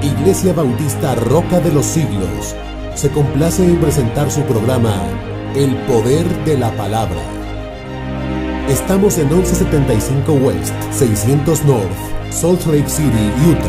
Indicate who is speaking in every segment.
Speaker 1: Iglesia Bautista Roca de los Siglos se complace en presentar su programa El Poder de la Palabra. Estamos en 1175 West, 600 North, Salt Lake City, Utah.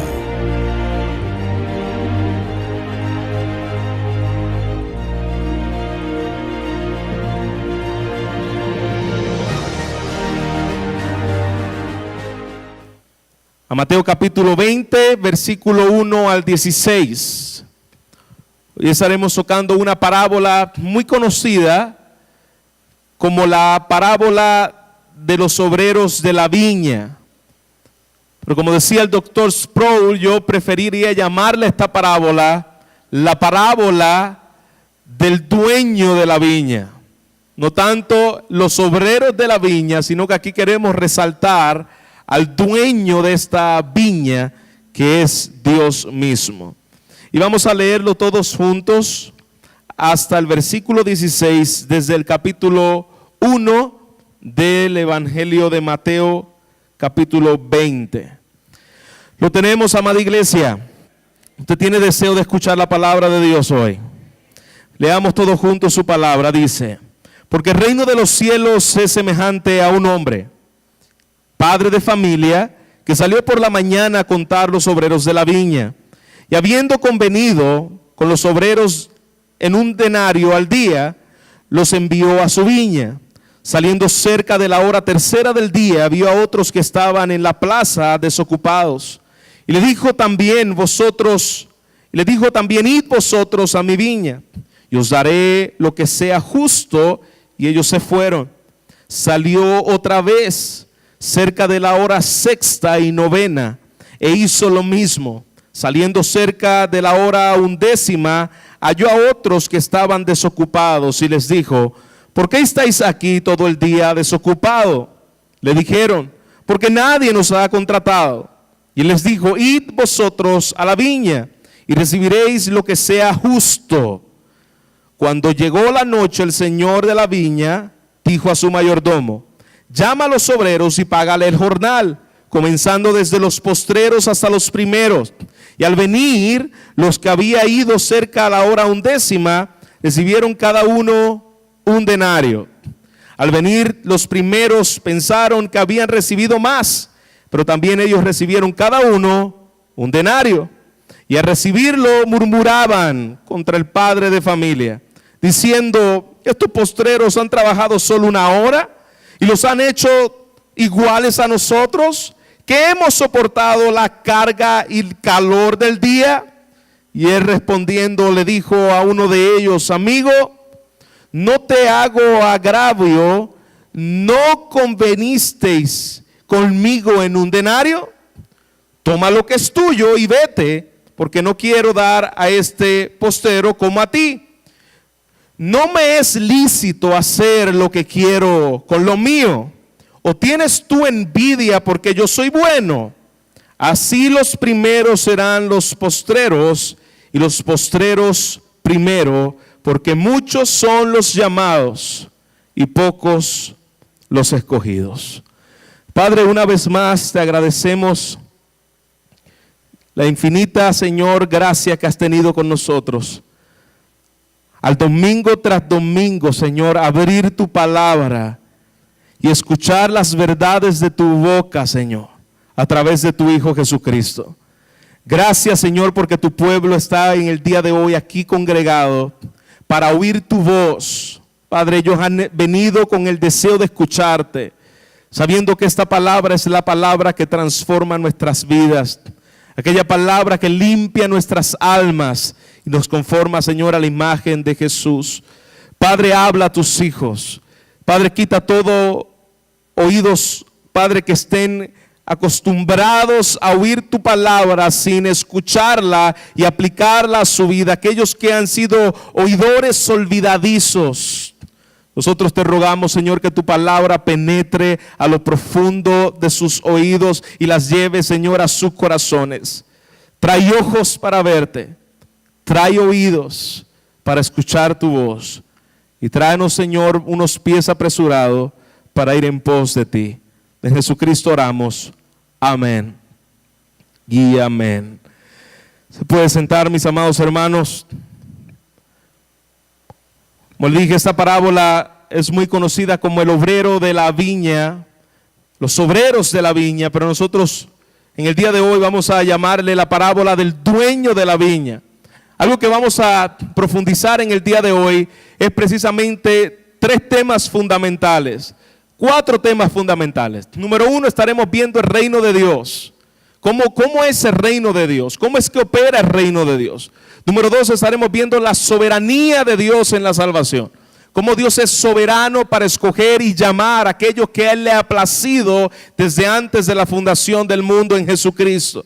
Speaker 2: A Mateo capítulo 20, versículo 1 al 16. Hoy estaremos tocando una parábola muy conocida como la parábola de los obreros de la viña. Pero como decía el doctor Sproul, yo preferiría llamarle a esta parábola la parábola del dueño de la viña. No tanto los obreros de la viña, sino que aquí queremos resaltar al dueño de esta viña, que es Dios mismo. Y vamos a leerlo todos juntos hasta el versículo 16, desde el capítulo 1 del Evangelio de Mateo, capítulo 20. Lo tenemos, amada iglesia. Usted tiene deseo de escuchar la palabra de Dios hoy. Leamos todos juntos su palabra. Dice: porque el reino de los cielos es semejante a un hombre, padre de familia, que salió por la mañana a contar los obreros de la viña, y habiendo convenido con los obreros en un denario al día, los envió a su viña. Saliendo cerca de la hora tercera del día, vio a otros que estaban en la plaza desocupados, y le dijo también, id vosotros a mi viña, y os daré lo que sea justo. Y ellos se fueron. Salió otra vez cerca de la hora sexta y novena, e hizo lo mismo. Saliendo cerca de la hora undécima, halló a otros que estaban desocupados, y les dijo: ¿por qué estáis aquí todo el día desocupado? Le dijeron: porque nadie nos ha contratado. Y les dijo: id vosotros a la viña, y recibiréis lo que sea justo. Cuando llegó la noche, el señor de la viña dijo a su mayordomo: llama a los obreros y págale el jornal, comenzando desde los postreros hasta los primeros. Y al venir, los que había ido cerca a la hora undécima, recibieron cada uno un denario. Al venir los primeros, pensaron que habían recibido más, pero también ellos recibieron cada uno un denario. Y al recibirlo murmuraban contra el padre de familia, diciendo: estos postreros han trabajado solo una hora y los han hecho iguales a nosotros, que hemos soportado la carga y el calor del día. Y él respondiendo le dijo a uno de ellos: amigo, no te hago agravio, ¿no convenisteis conmigo en un denario? Toma lo que es tuyo y vete, porque no quiero dar a este postero como a ti. ¿No me es lícito hacer lo que quiero con lo mío? ¿O tienes tú envidia porque yo soy bueno? Así los primeros serán los postreros, y los postreros primero, porque muchos son los llamados y pocos los escogidos. Padre, una vez más te agradecemos la infinita, Señor, gracia que has tenido con nosotros. Al domingo tras domingo, Señor, abrir tu palabra y escuchar las verdades de tu boca, Señor, a través de tu Hijo Jesucristo. Gracias, Señor, porque tu pueblo está en el día de hoy aquí congregado para oír tu voz. Padre, ellos han venido con el deseo de escucharte, sabiendo que esta palabra es la palabra que transforma nuestras vidas, aquella palabra que limpia nuestras almas y nos conforma, Señor, a la imagen de Jesús. Padre, habla a tus hijos. Padre, quita todo oídos, Padre, que estén acostumbrados a oír tu palabra sin escucharla y aplicarla a su vida. Aquellos que han sido oidores olvidadizos, nosotros te rogamos, Señor, que tu palabra penetre a lo profundo de sus oídos y las lleve, Señor, a sus corazones. Trae ojos para verte, trae oídos para escuchar tu voz, y tráenos, Señor, unos pies apresurados para ir en pos de ti. En Jesucristo oramos. Amén y amén. Se puede sentar, mis amados hermanos. Como les dije, esta parábola es muy conocida como el obrero de la viña, los obreros de la viña, pero nosotros en el día de hoy vamos a llamarle la parábola del dueño de la viña. Algo que vamos a profundizar en el día de hoy es precisamente 3 temas fundamentales, 4 temas fundamentales. Número 1, estaremos viendo el reino de Dios. ¿Cómo es el reino de Dios? ¿Cómo es que opera el reino de Dios? Número 2, estaremos viendo la soberanía de Dios en la salvación. Cómo Dios es soberano para escoger y llamar a aquellos que a Él le ha placido desde antes de la fundación del mundo en Jesucristo.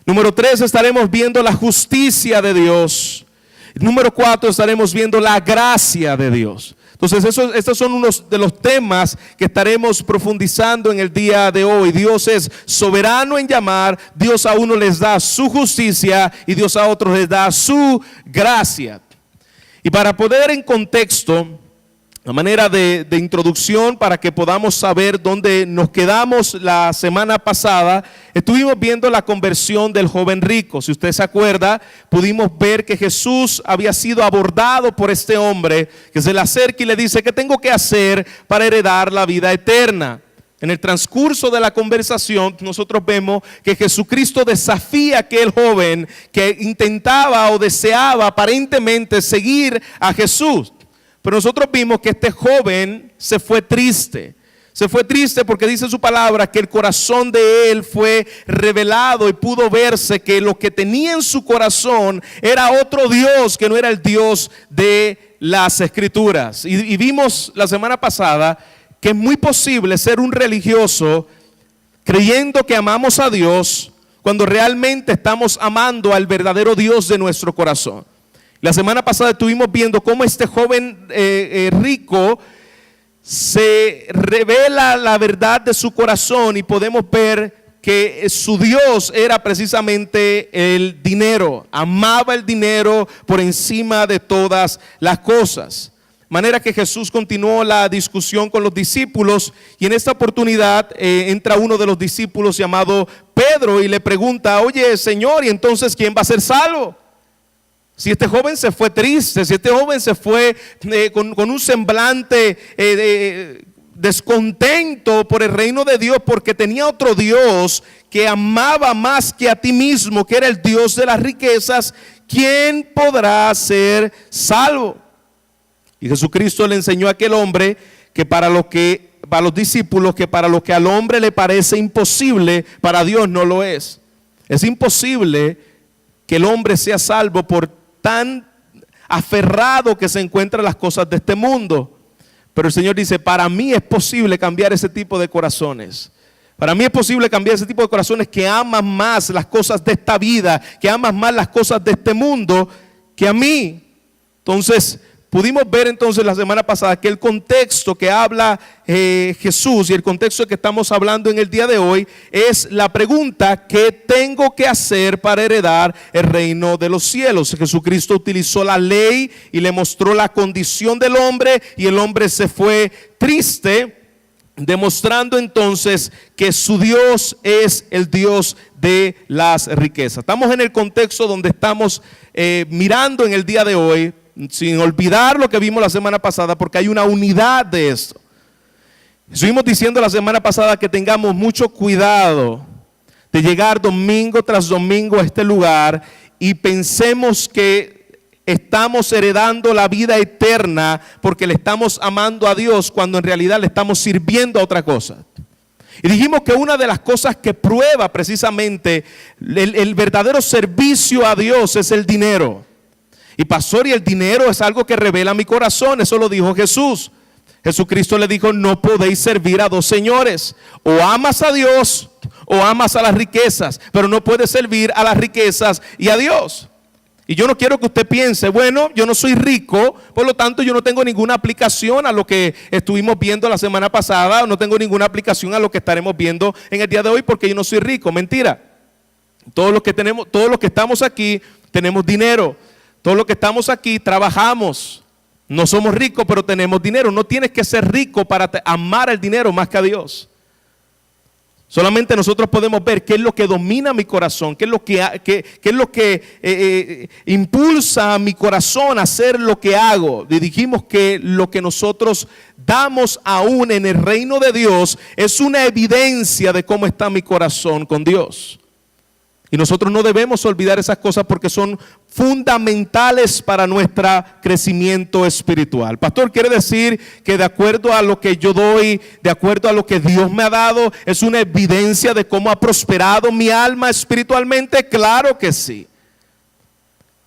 Speaker 2: Número 3, estaremos viendo la justicia de Dios. Número 4, estaremos viendo la gracia de Dios. Entonces, estos son unos de los temas que estaremos profundizando en el día de hoy. Dios es soberano en llamar, Dios a uno les da su justicia y Dios a otros les da su gracia. Y para poner en contexto, a manera de introducción, para que podamos saber dónde nos quedamos la semana pasada, estuvimos viendo la conversión del joven rico. Si usted se acuerda, pudimos ver que Jesús había sido abordado por este hombre que se le acerca y le dice: ¿qué tengo que hacer para heredar la vida eterna? En el transcurso de la conversación nosotros vemos que Jesucristo desafía a aquel joven que intentaba o deseaba aparentemente seguir a Jesús. Pero nosotros vimos que este joven se fue triste. Se fue triste porque dice su palabra que el corazón de él fue revelado y pudo verse que lo que tenía en su corazón era otro Dios, que no era el Dios de las Escrituras. Y vimos la semana pasada que es muy posible ser un religioso creyendo que amamos a Dios cuando realmente estamos amando al verdadero Dios de nuestro corazón. La semana pasada estuvimos viendo cómo este joven rico se revela la verdad de su corazón y podemos ver que su Dios era precisamente el dinero. Amaba el dinero por encima de todas las cosas. De manera que Jesús continuó la discusión con los discípulos y en esta oportunidad entra uno de los discípulos llamado Pedro y le pregunta: oye, Señor, ¿y entonces quién va a ser salvo? Si este joven se fue triste, si este joven se fue con un semblante descontento por el reino de Dios, porque tenía otro Dios que amaba más que a ti mismo, que era el Dios de las riquezas, ¿quién podrá ser salvo? Y Jesucristo le enseñó a aquel hombre que para los discípulos, que para lo que al hombre le parece imposible, para Dios no lo es. Es imposible que el hombre sea salvo por tan aferrado que se encuentra a las cosas de este mundo. Pero el Señor dice: para mí es posible cambiar ese tipo de corazones. Para mí es posible cambiar ese tipo de corazones que aman más las cosas de esta vida, que aman más las cosas de este mundo que a mí. Entonces, pudimos ver entonces la semana pasada que el contexto que habla Jesús y el contexto que estamos hablando en el día de hoy es la pregunta: ¿qué tengo que hacer para heredar el reino de los cielos? Jesucristo utilizó la ley y le mostró la condición del hombre y el hombre se fue triste, demostrando entonces que su Dios es el Dios de las riquezas. Estamos en el contexto donde estamos mirando en el día de hoy, sin olvidar lo que vimos la semana pasada, porque hay una unidad de esto. Estuvimos diciendo la semana pasada que tengamos mucho cuidado de llegar domingo tras domingo a este lugar y pensemos que estamos heredando la vida eterna porque le estamos amando a Dios, cuando en realidad le estamos sirviendo a otra cosa. Y dijimos que una de las cosas que prueba precisamente el verdadero servicio a Dios es el dinero. Y pastor, y el dinero es algo que revela mi corazón, eso lo dijo Jesús. Jesucristo le dijo: no podéis servir a dos señores, o amas a Dios o amas a las riquezas, pero no puedes servir a las riquezas y a Dios. Y yo no quiero que usted piense: bueno, yo no soy rico, por lo tanto yo no tengo ninguna aplicación a lo que estuvimos viendo la semana pasada, o no tengo ninguna aplicación a lo que estaremos viendo en el día de hoy porque yo no soy rico. Mentira. Todos los que estamos aquí tenemos dinero. Todos los que estamos aquí trabajamos. No somos ricos, pero tenemos dinero. No tienes que ser rico para amar el dinero más que a Dios. Solamente nosotros podemos ver qué es lo que domina mi corazón, qué es lo que impulsa a mi corazón a hacer lo que hago. Y dijimos que lo que nosotros damos aún en el reino de Dios es una evidencia de cómo está mi corazón con Dios. Y nosotros no debemos olvidar esas cosas porque son fundamentales para nuestro crecimiento espiritual. Pastor, quiere decir que de acuerdo a lo que yo doy, de acuerdo a lo que Dios me ha dado, es una evidencia de cómo ha prosperado mi alma espiritualmente. Claro que sí.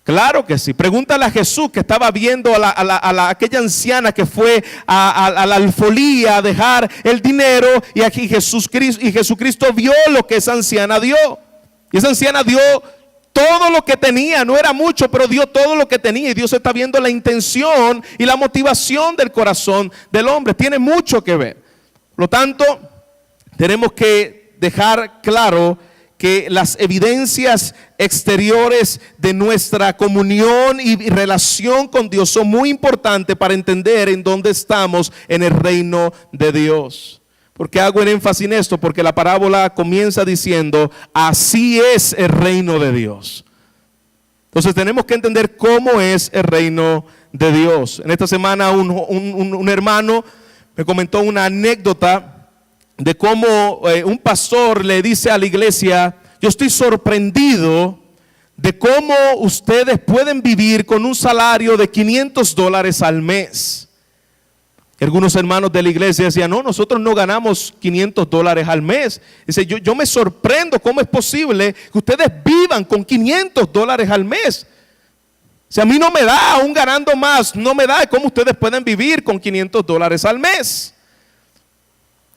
Speaker 2: Claro que sí. Pregúntale a Jesús, que estaba viendo a aquella anciana que fue a la alfolía a dejar el dinero, y aquí Jesucristo vio lo que esa anciana dio. Y esa anciana dio todo lo que tenía, no era mucho, pero dio todo lo que tenía. Y Dios está viendo la intención y la motivación del corazón del hombre. Tiene mucho que ver. Por lo tanto, tenemos que dejar claro que las evidencias exteriores de nuestra comunión y relación con Dios son muy importantes para entender en dónde estamos en el reino de Dios. ¿Por qué hago el énfasis en esto? Porque la parábola comienza diciendo, así es el reino de Dios. Entonces tenemos que entender cómo es el reino de Dios. En esta semana un hermano me comentó una anécdota de cómo un pastor le dice a la iglesia, yo estoy sorprendido de cómo ustedes pueden vivir con un salario de $500 al mes. Algunos hermanos de la iglesia decían, no, nosotros no ganamos $500 al mes. Dice, yo me sorprendo cómo es posible que ustedes vivan con $500 al mes. Si a mí no me da, aún ganando más, no me da, ¿cómo ustedes pueden vivir con $500 al mes?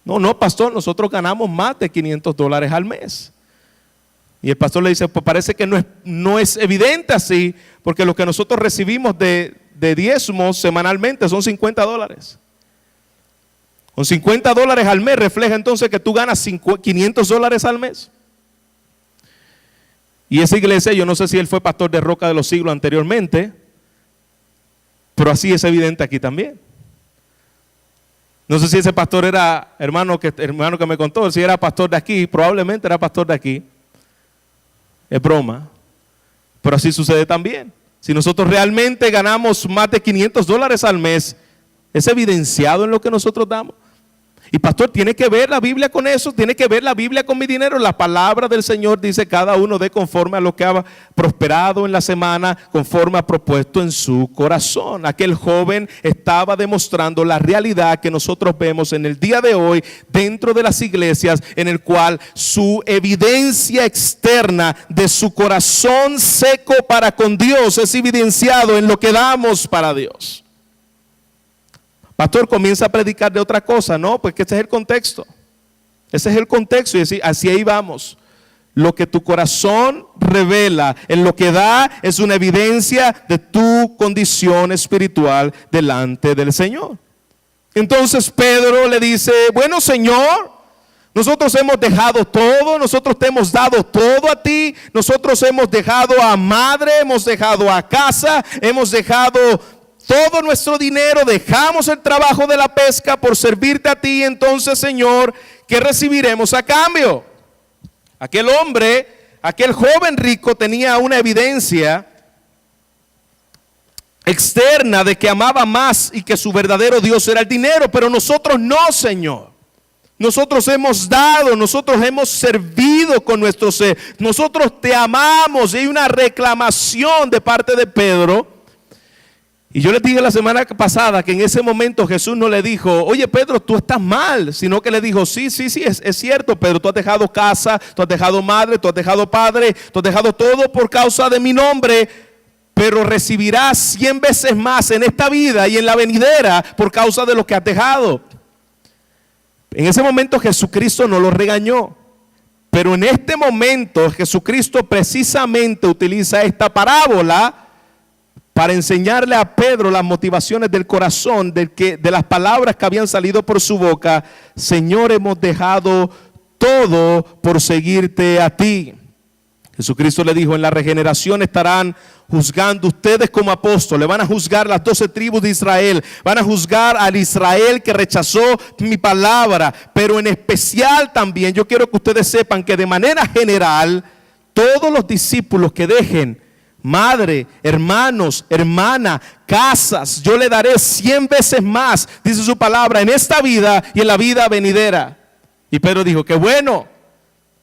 Speaker 2: No, pastor, nosotros ganamos más de $500 al mes. Y el pastor le dice, pues parece que no es evidente así, porque lo que nosotros recibimos de diezmos semanalmente son $50. Con $50 al mes refleja entonces que tú ganas $500 al mes. Y esa iglesia, yo no sé si él fue pastor de Roca de los Siglos anteriormente, pero así es evidente aquí también. No sé si ese pastor era hermano que me contó, si era pastor de aquí, probablemente era pastor de aquí. Es broma, pero así sucede también. Si nosotros realmente ganamos más de $500 al mes, ¿es evidenciado en lo que nosotros damos? Y pastor, tiene que ver la Biblia con eso, tiene que ver la Biblia con mi dinero. La palabra del Señor dice, cada uno dé conforme a lo que ha prosperado en la semana, conforme ha propuesto en su corazón. Aquel joven estaba demostrando la realidad que nosotros vemos en el día de hoy dentro de las iglesias, en el cual su evidencia externa de su corazón seco para con Dios es evidenciado en lo que damos para Dios. Pastor, comienza a predicar de otra cosa. No, pues que ese es el contexto. Ese es el contexto y así ahí vamos. Lo que tu corazón revela en lo que da es una evidencia de tu condición espiritual delante del Señor. Entonces Pedro le dice, bueno, Señor, nosotros hemos dejado todo, nosotros te hemos dado todo a ti, nosotros hemos dejado a madre, hemos dejado a casa, hemos dejado todo nuestro dinero, dejamos el trabajo de la pesca por servirte a ti. Entonces, Señor, ¿qué recibiremos a cambio? Aquel hombre, aquel joven rico tenía una evidencia externa de que amaba más y que su verdadero Dios era el dinero, pero nosotros no, Señor. Nosotros hemos dado, nosotros hemos servido con nuestro ser, nosotros te amamos. Y hay una reclamación de parte de Pedro. Y yo les dije la semana pasada que en ese momento Jesús no le dijo, oye Pedro, tú estás mal, sino que le dijo, sí, es cierto, Pedro, tú has dejado casa, tú has dejado madre, tú has dejado padre, tú has dejado todo por causa de mi nombre, pero recibirás 100 veces más en esta vida y en la venidera por causa de lo que has dejado. En ese momento Jesucristo no lo regañó, pero en este momento Jesucristo precisamente utiliza esta parábola para enseñarle a Pedro las motivaciones del corazón, de las palabras que habían salido por su boca. Señor, hemos dejado todo por seguirte a ti. Jesucristo le dijo: en la regeneración estarán juzgando ustedes como apóstoles, van a juzgar las 12 tribus de Israel, van a juzgar al Israel que rechazó mi palabra, pero en especial también yo quiero que ustedes sepan que de manera general todos los discípulos que dejen madre, hermanos, hermana, casas, yo le daré 100 veces más, dice su palabra, en esta vida y en la vida venidera. Y Pedro dijo: qué bueno.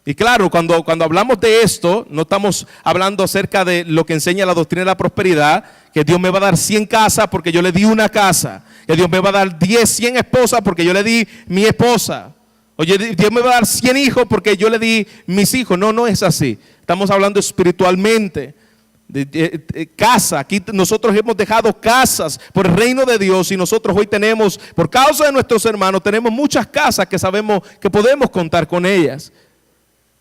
Speaker 2: Y claro, cuando hablamos de esto, no estamos hablando acerca de lo que enseña la doctrina de la prosperidad, que Dios me va a dar 100 casas porque yo le di una casa, que Dios me va a dar 100 esposas porque yo le di mi esposa, oye, Dios me va a dar 100 hijos porque yo le di mis hijos. No, no es así. Estamos hablando espiritualmente. Casa, aquí nosotros hemos dejado casas por el reino de Dios, y nosotros hoy tenemos, por causa de nuestros hermanos, tenemos muchas casas que sabemos que podemos contar con ellas.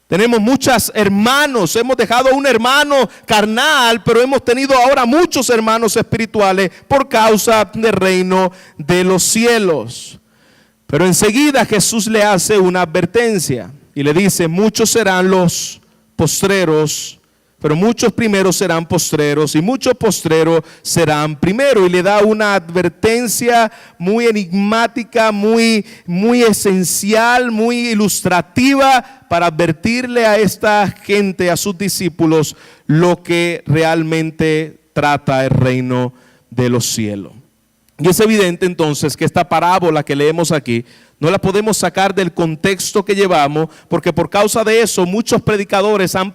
Speaker 2: Tenemos muchos hermanos, hemos dejado un hermano carnal, pero hemos tenido ahora muchos hermanos espirituales por causa del reino de los cielos. Pero enseguida Jesús le hace una advertencia y le dice: muchos serán los postreros, pero muchos primeros serán postreros, y muchos postreros serán primeros. Y le da una advertencia muy enigmática, muy esencial, muy ilustrativa, para advertirle a esta gente, a sus discípulos, lo que realmente trata el reino de los cielos. Y es evidente entonces que esta parábola que leemos aquí no la podemos sacar del contexto que llevamos, porque por causa de eso muchos predicadores han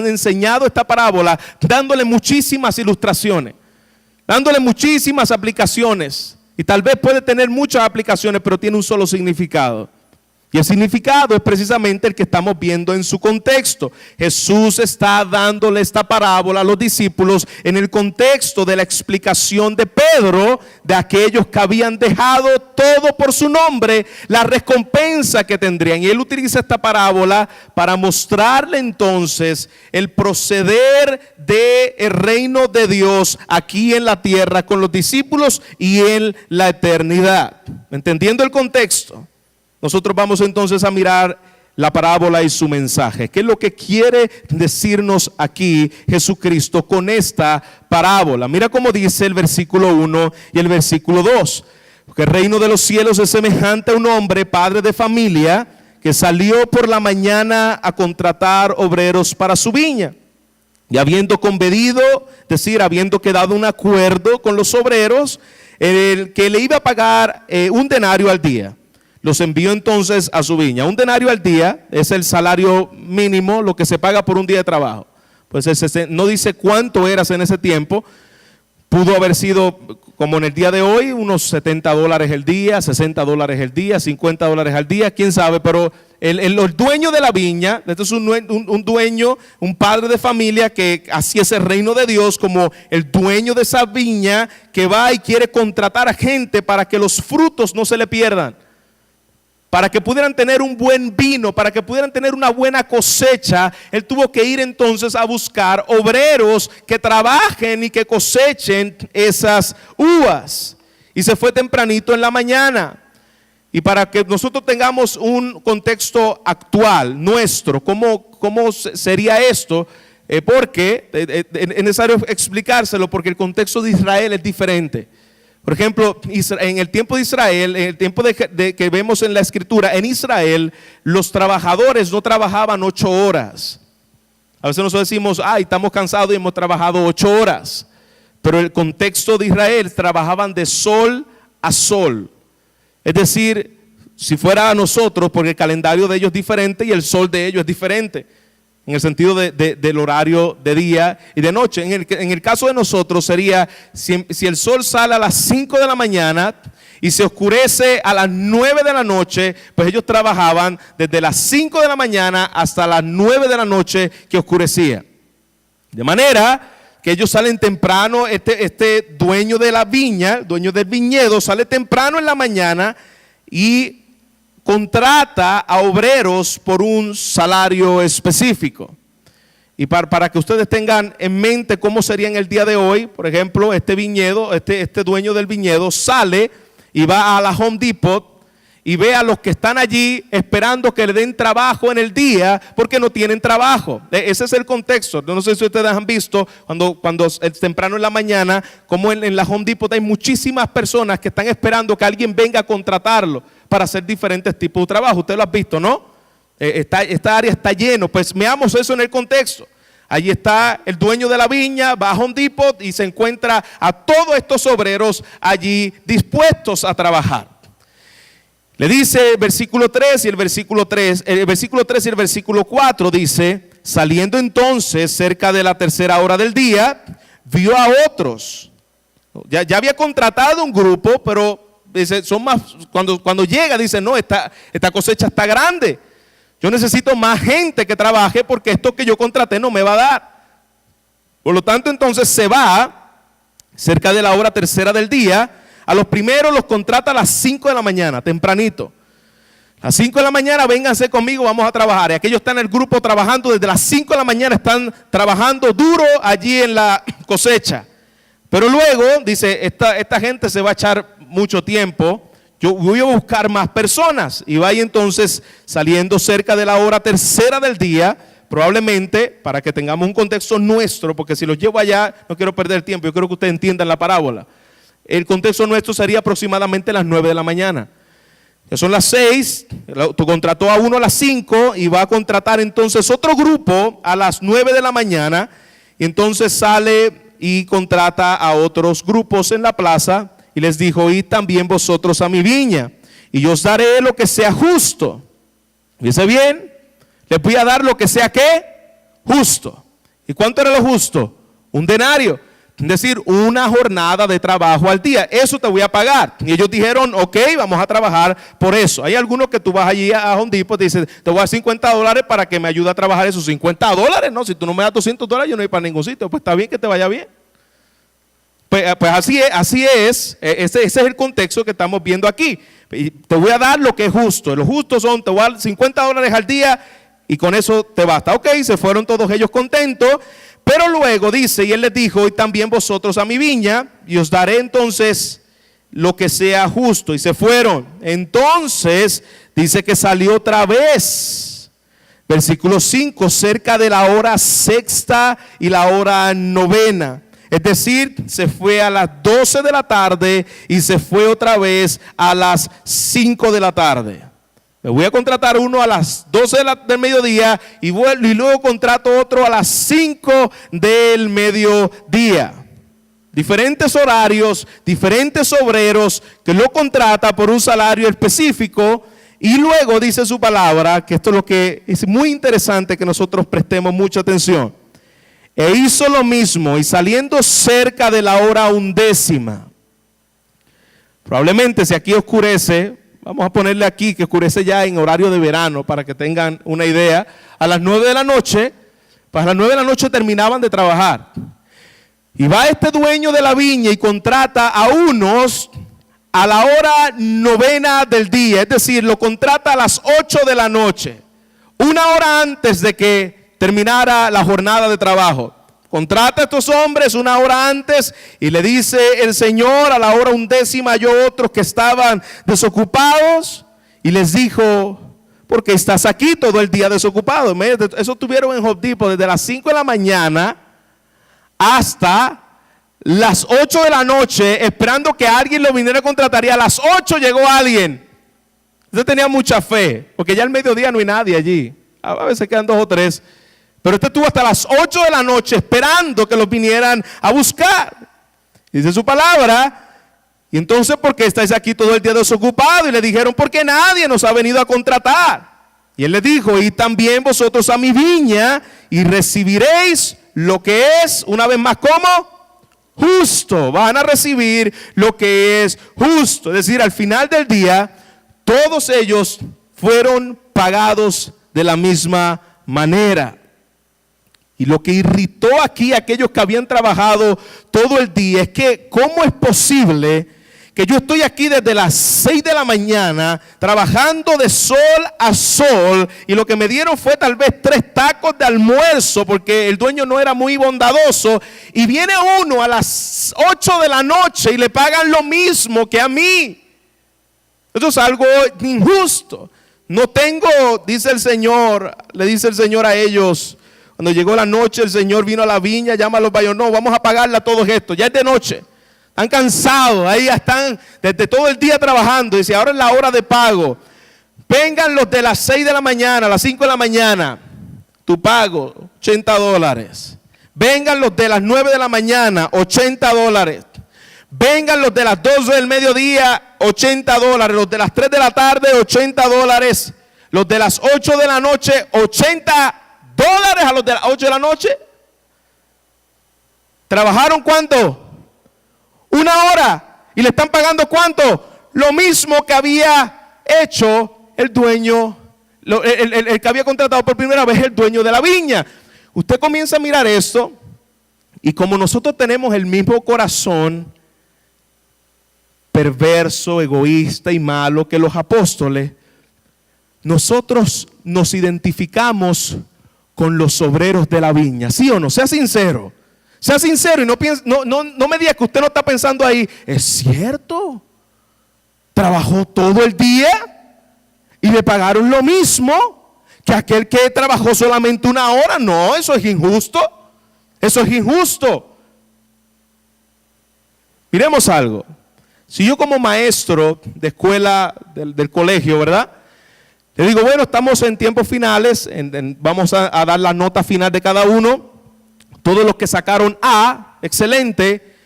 Speaker 2: enseñado esta parábola dándole muchísimas ilustraciones, dándole muchísimas aplicaciones, y tal vez puede tener muchas aplicaciones, pero tiene un solo significado. Y el significado es precisamente el que estamos viendo en su contexto. Jesús está dándole esta parábola a los discípulos en el contexto de la explicación de Pedro, de aquellos que habían dejado todo por su nombre, la recompensa que tendrían. Y él utiliza esta parábola para mostrarle entonces el proceder del reino de Dios aquí en la tierra con los discípulos y en la eternidad. Entendiendo el contexto, nosotros vamos entonces a mirar la parábola y su mensaje. ¿Qué es lo que quiere decirnos aquí Jesucristo con esta parábola? Mira cómo dice el versículo 1 y el versículo 2. Porque el reino de los cielos es semejante a un hombre, padre de familia, que salió por la mañana a contratar obreros para su viña. Y habiendo convenido, es decir, habiendo quedado un acuerdo con los obreros, el que le iba a pagar un denario al día, los envió entonces a su viña. Un denario al día es el salario mínimo, lo que se paga por un día de trabajo. Pues no dice cuánto eras en ese tiempo. Pudo haber sido, como en el día de hoy, unos $70 el día, $60 el día, $50 al día, quién sabe. Pero el dueño de la viña, este es un dueño, un padre de familia que así es el reino de Dios, como el dueño de esa viña que va y quiere contratar a gente para que los frutos no se le pierdan, para que pudieran tener un buen vino, para que pudieran tener una buena cosecha. Él tuvo que ir entonces a buscar obreros que trabajen y que cosechen esas uvas. Y se fue tempranito en la mañana. Y para que nosotros tengamos un contexto actual nuestro, ¿cómo sería esto? Porque es necesario explicárselo, porque el contexto de Israel es diferente. Por ejemplo, en el tiempo de Israel, en el tiempo que vemos en la escritura, en Israel los trabajadores no trabajaban 8 horas. A veces nosotros decimos: ay, estamos cansados y hemos trabajado 8 horas. Pero el contexto de Israel, trabajaban de sol a sol. Es decir, si fuera a nosotros, porque el calendario de ellos es diferente y el sol de ellos es diferente, en el sentido del horario de día y de noche. En el caso de nosotros sería, si el sol sale a las 5 de la mañana y se oscurece a las 9 de la noche, pues ellos trabajaban desde las 5 de la mañana hasta las 9 de la noche que oscurecía. De manera que ellos salen temprano, este dueño de la viña, dueño del viñedo, sale temprano en la mañana y contrata a obreros por un salario específico. Y para que ustedes tengan en mente cómo sería en el día de hoy, por ejemplo, este viñedo, este dueño del viñedo sale y va a la Home Depot y ve a los que están allí esperando que le den trabajo en el día porque no tienen trabajo. Ese es el contexto. No sé si ustedes han visto cuando es temprano en la mañana, como en la Home Depot hay muchísimas personas que están esperando que alguien venga a contratarlo para hacer diferentes tipos de trabajo. Usted lo ha visto, ¿no? Esta área está lleno. Pues veamos eso en el contexto. Allí está el dueño de la viña, va a Home Depot y se encuentra a todos estos obreros allí dispuestos a trabajar. Le dice el versículo 3 y el versículo 3 y el versículo 4 dice: saliendo entonces cerca de la tercera hora del día, vio a otros. Ya había contratado un grupo, pero dice, son más, cuando llega dice, no, esta cosecha está grande. Yo necesito más gente que trabaje porque esto que yo contraté no me va a dar. Por lo tanto, entonces se va cerca de la hora tercera del día. A los primeros los contrata a las 5 de la mañana, tempranito. A las 5 de la mañana, vénganse conmigo, vamos a trabajar. Y aquellos están en el grupo trabajando desde las 5 de la mañana, están trabajando duro allí en la cosecha. Pero luego, dice, esta gente se va a echar mucho tiempo. Yo voy a buscar más personas. Y vaya entonces saliendo cerca de la hora tercera del día, probablemente, para que tengamos un contexto nuestro, porque si los llevo allá, no quiero perder tiempo, yo quiero que ustedes entiendan la parábola. El contexto nuestro sería aproximadamente las 9 de la mañana. Ya son las 6, tú contrató a uno a las 5 y va a contratar entonces otro grupo a las 9 de la mañana. Y entonces sale y contrata a otros grupos en la plaza y les dijo: id también vosotros a mi viña y yo os daré lo que sea justo. ¿Dice bien? Les voy a dar lo que sea ¿qué? Justo. ¿Y cuánto era lo justo? 1 denario. Es decir, una jornada de trabajo al día. Eso te voy a pagar. Y ellos dijeron, ok, vamos a trabajar por eso. Hay algunos que tú vas allí a Home Depot y dices, te voy a dar $50 para que me ayude a trabajar esos $50. No, si tú no me das $200, yo no voy para ningún sitio. Pues está bien que te vaya bien. Pues así es. Ese es el contexto que estamos viendo aquí. Te voy a dar lo que es justo. Los justos son, te voy a dar $50 al día y con eso te basta. Ok, se fueron todos ellos contentos. Pero luego dice, y él les dijo: y también vosotros a mi viña, y os daré entonces lo que sea justo. Y se fueron. Entonces dice que salió otra vez. Versículo 5, cerca de la hora sexta y la hora novena. Es decir, se fue a las 12 de la tarde y se fue otra vez a las 5 de la tarde. Me voy a contratar uno a las 12 del mediodía y luego contrato otro a las 5 del mediodía. Diferentes horarios, diferentes obreros que lo contrata por un salario específico. Y luego dice su palabra, que esto es lo que es muy interesante que nosotros prestemos mucha atención. E hizo lo mismo y saliendo cerca de la hora 11:00. Probablemente si aquí oscurece, vamos a ponerle aquí que oscurece ya en horario de verano para que tengan una idea. A las 9 de la noche, pues a las 9 de la noche terminaban de trabajar. Y va este dueño de la viña y contrata a unos a la hora 9 del día. Es decir, lo contrata a las 8 de la noche. 1 hora antes de que terminara la jornada de trabajo. Contrata a estos hombres 1 hora antes y le dice el Señor: a la hora 11:00 halló otros que estaban desocupados y les dijo: ¿por qué estás aquí todo el día desocupado? Eso tuvieron en Home Depot desde las 5 de la mañana hasta las 8 de la noche esperando que alguien lo viniera a contratar, y a las 8 llegó alguien. Usted tenía mucha fe porque ya al mediodía no hay nadie allí, a veces quedan 2 o 3. Pero usted estuvo hasta las 8 de la noche esperando que los vinieran a buscar. Dice su palabra. Y entonces, ¿por qué estáis aquí todo el día desocupado? Y le dijeron: porque nadie nos ha venido a contratar. Y él les dijo: y también vosotros a mi viña y recibiréis lo que es, una vez más, ¿cómo? Justo. Van a recibir lo que es justo. Es decir, al final del día, todos ellos fueron pagados de la misma manera. Y lo que irritó aquí a aquellos que habían trabajado todo el día es que ¿cómo es posible que yo estoy aquí desde las 6 de la mañana trabajando de sol a sol y lo que me dieron fue tal vez 3 tacos de almuerzo porque el dueño no era muy bondadoso, y viene uno a las 8 de la noche y le pagan lo mismo que a mí? Eso es algo injusto. No tengo, dice el Señor, le dice el Señor a ellos. Cuando llegó la noche, el Señor vino a la viña, llama a los varones, no, vamos a pagarle a todos esto. Ya es de noche. Están cansados, ahí están desde todo el día trabajando. Dice, ahora es la hora de pago. Vengan los de las 6 de la mañana, a las 5 de la mañana. Tu pago, $80. Vengan los de las 9 de la mañana, $80. Vengan los de las 12 del mediodía, $80. Los de las 3 de la tarde, $80. Los de las 8 de la noche, $80 a los de las 8 de la noche. ¿Trabajaron cuánto? 1 hora. ¿Y le están pagando cuánto? Lo mismo que había hecho el dueño, el que había contratado por primera vez el dueño de la viña. Usted comienza a mirar esto y como nosotros tenemos el mismo corazón perverso, egoísta y malo que los apóstoles, nosotros nos identificamos con los obreros de la viña. ¿Sí o no? Sea sincero. Sea sincero y no me diga que usted no está pensando ahí. Es cierto. Trabajó todo el día y le pagaron lo mismo que aquel que trabajó solamente 1 hora. No, eso es injusto. Eso es injusto. Miremos algo. Si yo como maestro de escuela, del colegio, ¿verdad? Le digo, bueno, estamos en tiempos finales, vamos a dar la nota final de cada uno. Todos los que sacaron A, excelente,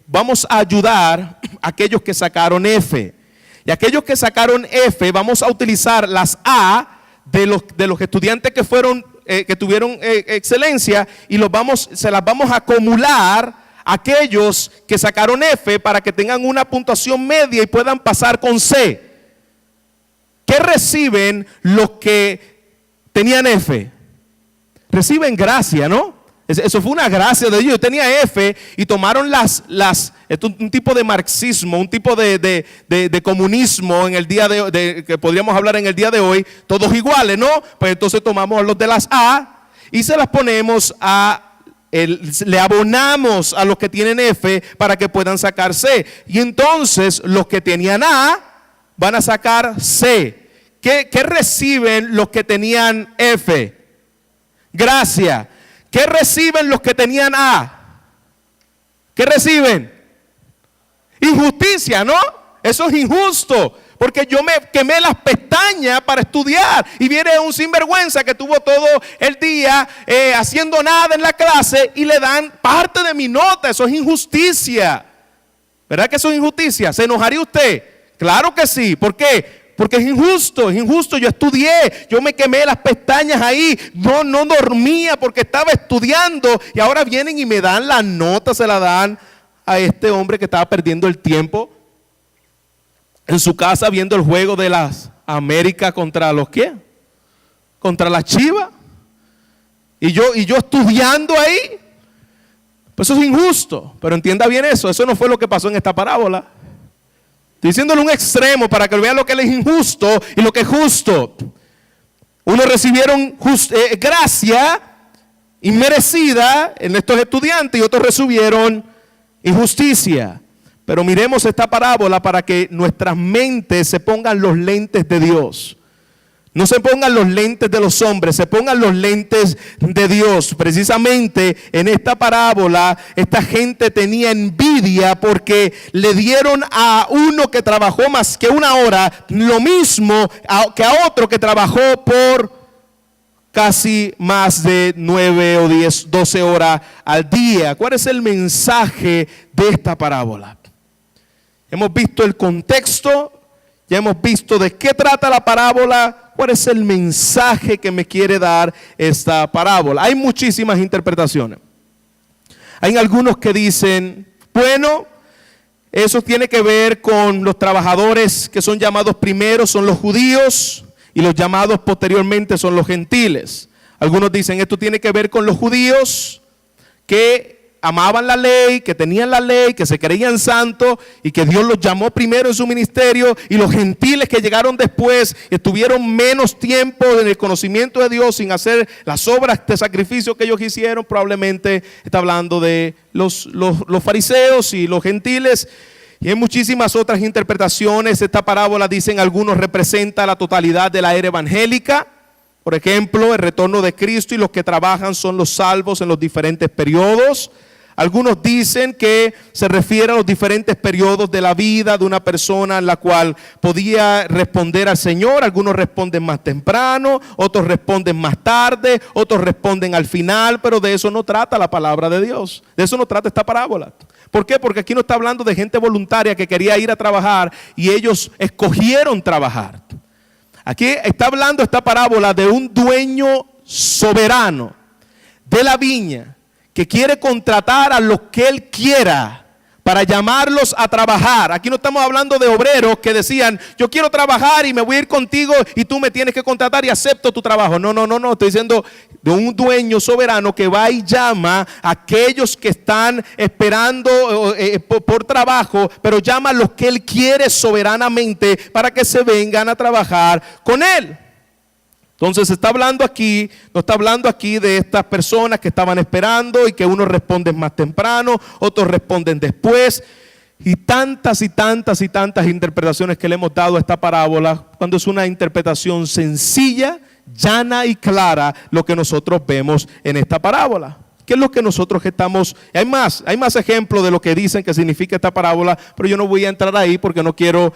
Speaker 2: vamos a ayudar a aquellos que sacaron F. Y aquellos que sacaron F, vamos a utilizar las A de los estudiantes que fueron, que tuvieron excelencia y se las vamos a acumular a aquellos que sacaron F para que tengan una puntuación media y puedan pasar con C. ¿Qué reciben los que tenían F? Reciben gracia, ¿no? Eso fue una gracia de Dios. Yo tenía F y tomaron un tipo de marxismo, un tipo de comunismo en el día que podríamos hablar en el día de hoy, todos iguales, ¿no? Pues entonces tomamos los de las A y se las ponemos le abonamos a los que tienen F para que puedan sacar C. Y entonces los que tenían A van a sacar C. ¿Qué reciben los que tenían F? Gracia. ¿Qué reciben los que tenían A? ¿Qué reciben? Injusticia, ¿no? Eso es injusto. Porque yo me quemé las pestañas para estudiar y viene un sinvergüenza que tuvo todo el día haciendo nada en la clase y le dan parte de mi nota. Eso es injusticia. ¿Verdad que eso es injusticia? ¿Se enojaría usted? Claro que sí. ¿Por qué? Porque es injusto. Yo estudié, yo me quemé las pestañas ahí, no dormía porque estaba estudiando y ahora vienen y me dan la nota, se la dan a este hombre que estaba perdiendo el tiempo en su casa viendo el juego de las Américas contra los ¿qué? Contra las Chivas. Y yo estudiando ahí. Pues eso es injusto, pero entienda bien eso no fue lo que pasó en esta parábola. Estoy diciéndole un extremo para que vean lo que es injusto y lo que es justo. Unos recibieron gracia inmerecida en estos estudiantes y otros recibieron injusticia. Pero miremos esta parábola para que nuestras mentes se pongan los lentes de Dios. No se pongan los lentes de los hombres, se pongan los lentes de Dios. Precisamente en esta parábola, esta gente tenía envidia porque le dieron a uno que trabajó más que 1 hora lo mismo que a otro que trabajó por casi más de 9 o 10, 12 horas al día. ¿Cuál es el mensaje de esta parábola? Hemos visto el contexto, ya hemos visto de qué trata la parábola. ¿Cuál es el mensaje que me quiere dar esta parábola? Hay muchísimas interpretaciones. Hay algunos que dicen, bueno, eso tiene que ver con los trabajadores que son llamados primero, son los judíos, y los llamados posteriormente son los gentiles. Algunos dicen, esto tiene que ver con los judíos que amaban la ley, que tenían la ley, que se creían santos y que Dios los llamó primero en su ministerio, y los gentiles que llegaron después estuvieron menos tiempo en el conocimiento de Dios sin hacer las obras de sacrificio que ellos hicieron. Probablemente está hablando de los fariseos y los gentiles. Y hay muchísimas otras interpretaciones. Esta parábola, dicen algunos, representa la totalidad de la era evangélica. Por ejemplo, el retorno de Cristo y los que trabajan son los salvos en los diferentes periodos. Algunos dicen que se refiere a los diferentes periodos de la vida de una persona en la cual podía responder al Señor. Algunos responden más temprano, otros responden más tarde, otros responden al final, pero de eso no trata la palabra de Dios. De eso no trata esta parábola. ¿Por qué? Porque aquí no está hablando de gente voluntaria que quería ir a trabajar y ellos escogieron trabajar. Aquí está hablando esta parábola de un dueño soberano de la viña que quiere contratar a los que él quiera para llamarlos a trabajar. Aquí no estamos hablando de obreros que decían, yo quiero trabajar y me voy a ir contigo y tú me tienes que contratar y acepto tu trabajo. No, estoy diciendo de un dueño soberano que va y llama a aquellos que están esperando por trabajo, pero llama a los que él quiere soberanamente para que se vengan a trabajar con él. Entonces está hablando aquí, no está hablando aquí de estas personas que estaban esperando y que unos responden más temprano, otros responden después, y tantas interpretaciones que le hemos dado a esta parábola, cuando es una interpretación sencilla, llana y clara lo que nosotros vemos en esta parábola. ¿Qué es lo que nosotros estamos? Hay más ejemplos de lo que dicen que significa esta parábola, pero yo no voy a entrar ahí porque no quiero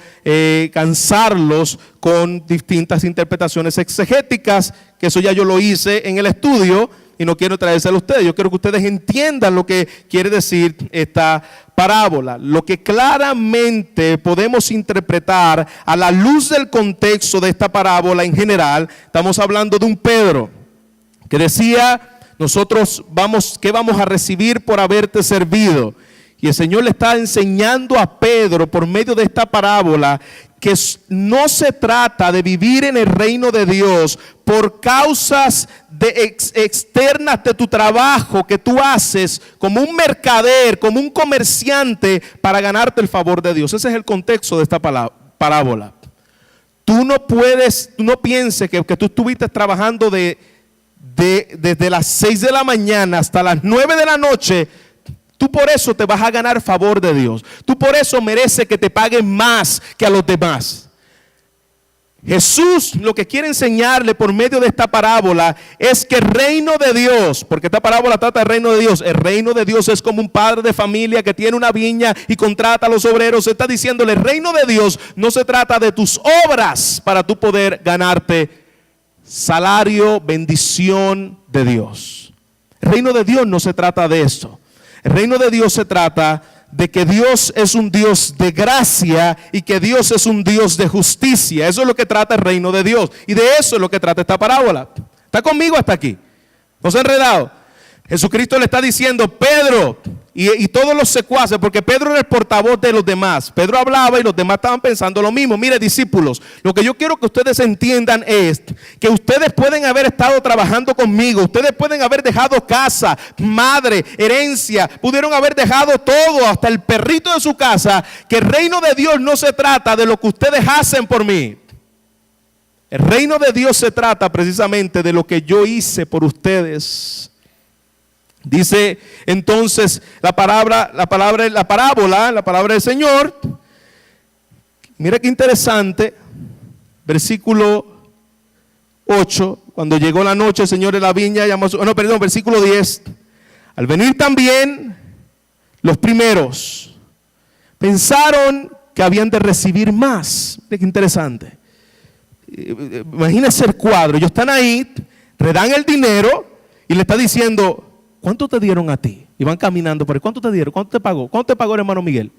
Speaker 2: cansarlos con distintas interpretaciones exegéticas, que eso ya yo lo hice en el estudio y no quiero traérselo a ustedes. Yo quiero que ustedes entiendan lo que quiere decir esta parábola. Lo que claramente podemos interpretar a la luz del contexto de esta parábola en general, estamos hablando de un Pedro que decía: nosotros ¿qué vamos a recibir por haberte servido? Y el Señor le está enseñando a Pedro por medio de esta parábola que no se trata de vivir en el reino de Dios por causas externas de tu trabajo que tú haces como un mercader, como un comerciante para ganarte el favor de Dios. Ese es el contexto de esta parábola. Tú no pienses que tú estuviste trabajando desde las 6 de la mañana hasta las 9 de la noche, tú por eso te vas a ganar favor de Dios. Tú por eso mereces que te paguen más que a los demás. Jesús lo que quiere enseñarle por medio de esta parábola es que el reino de Dios, porque esta parábola trata del reino de Dios, el reino de Dios es como un padre de familia que tiene una viña y contrata a los obreros. Está diciéndole, el reino de Dios no se trata de tus obras para tú poder ganarte salario, bendición de Dios. El reino de Dios no se trata de esto. El reino de Dios se trata de que Dios es un Dios de gracia y que Dios es un Dios de justicia. Eso es lo que trata el reino de Dios. Y de eso es lo que trata esta parábola. ¿Está conmigo hasta aquí? ¿No se ha enredado? Jesucristo le está diciendo, Pedro, y todos los secuaces, porque Pedro era el portavoz de los demás. Pedro hablaba y los demás estaban pensando lo mismo. Mire, discípulos, lo que yo quiero que ustedes entiendan es que ustedes pueden haber estado trabajando conmigo, ustedes pueden haber dejado casa, madre, herencia, pudieron haber dejado todo, hasta el perrito de su casa, que el reino de Dios no se trata de lo que ustedes hacen por mí. El reino de Dios se trata precisamente de lo que yo hice por ustedes. Dice entonces la parábola del Señor. Mira qué interesante, versículo 8, cuando llegó la noche el Señor de la viña llamó versículo 10. Al venir también los primeros pensaron que habían de recibir más. Mira qué interesante. Imagínense el cuadro, ellos están ahí, redan el dinero y le está diciendo, ¿cuánto te dieron a ti? Y van caminando por ahí. ¿Cuánto te dieron? ¿Cuánto te pagó? ¿Cuánto te pagó el hermano Miguel?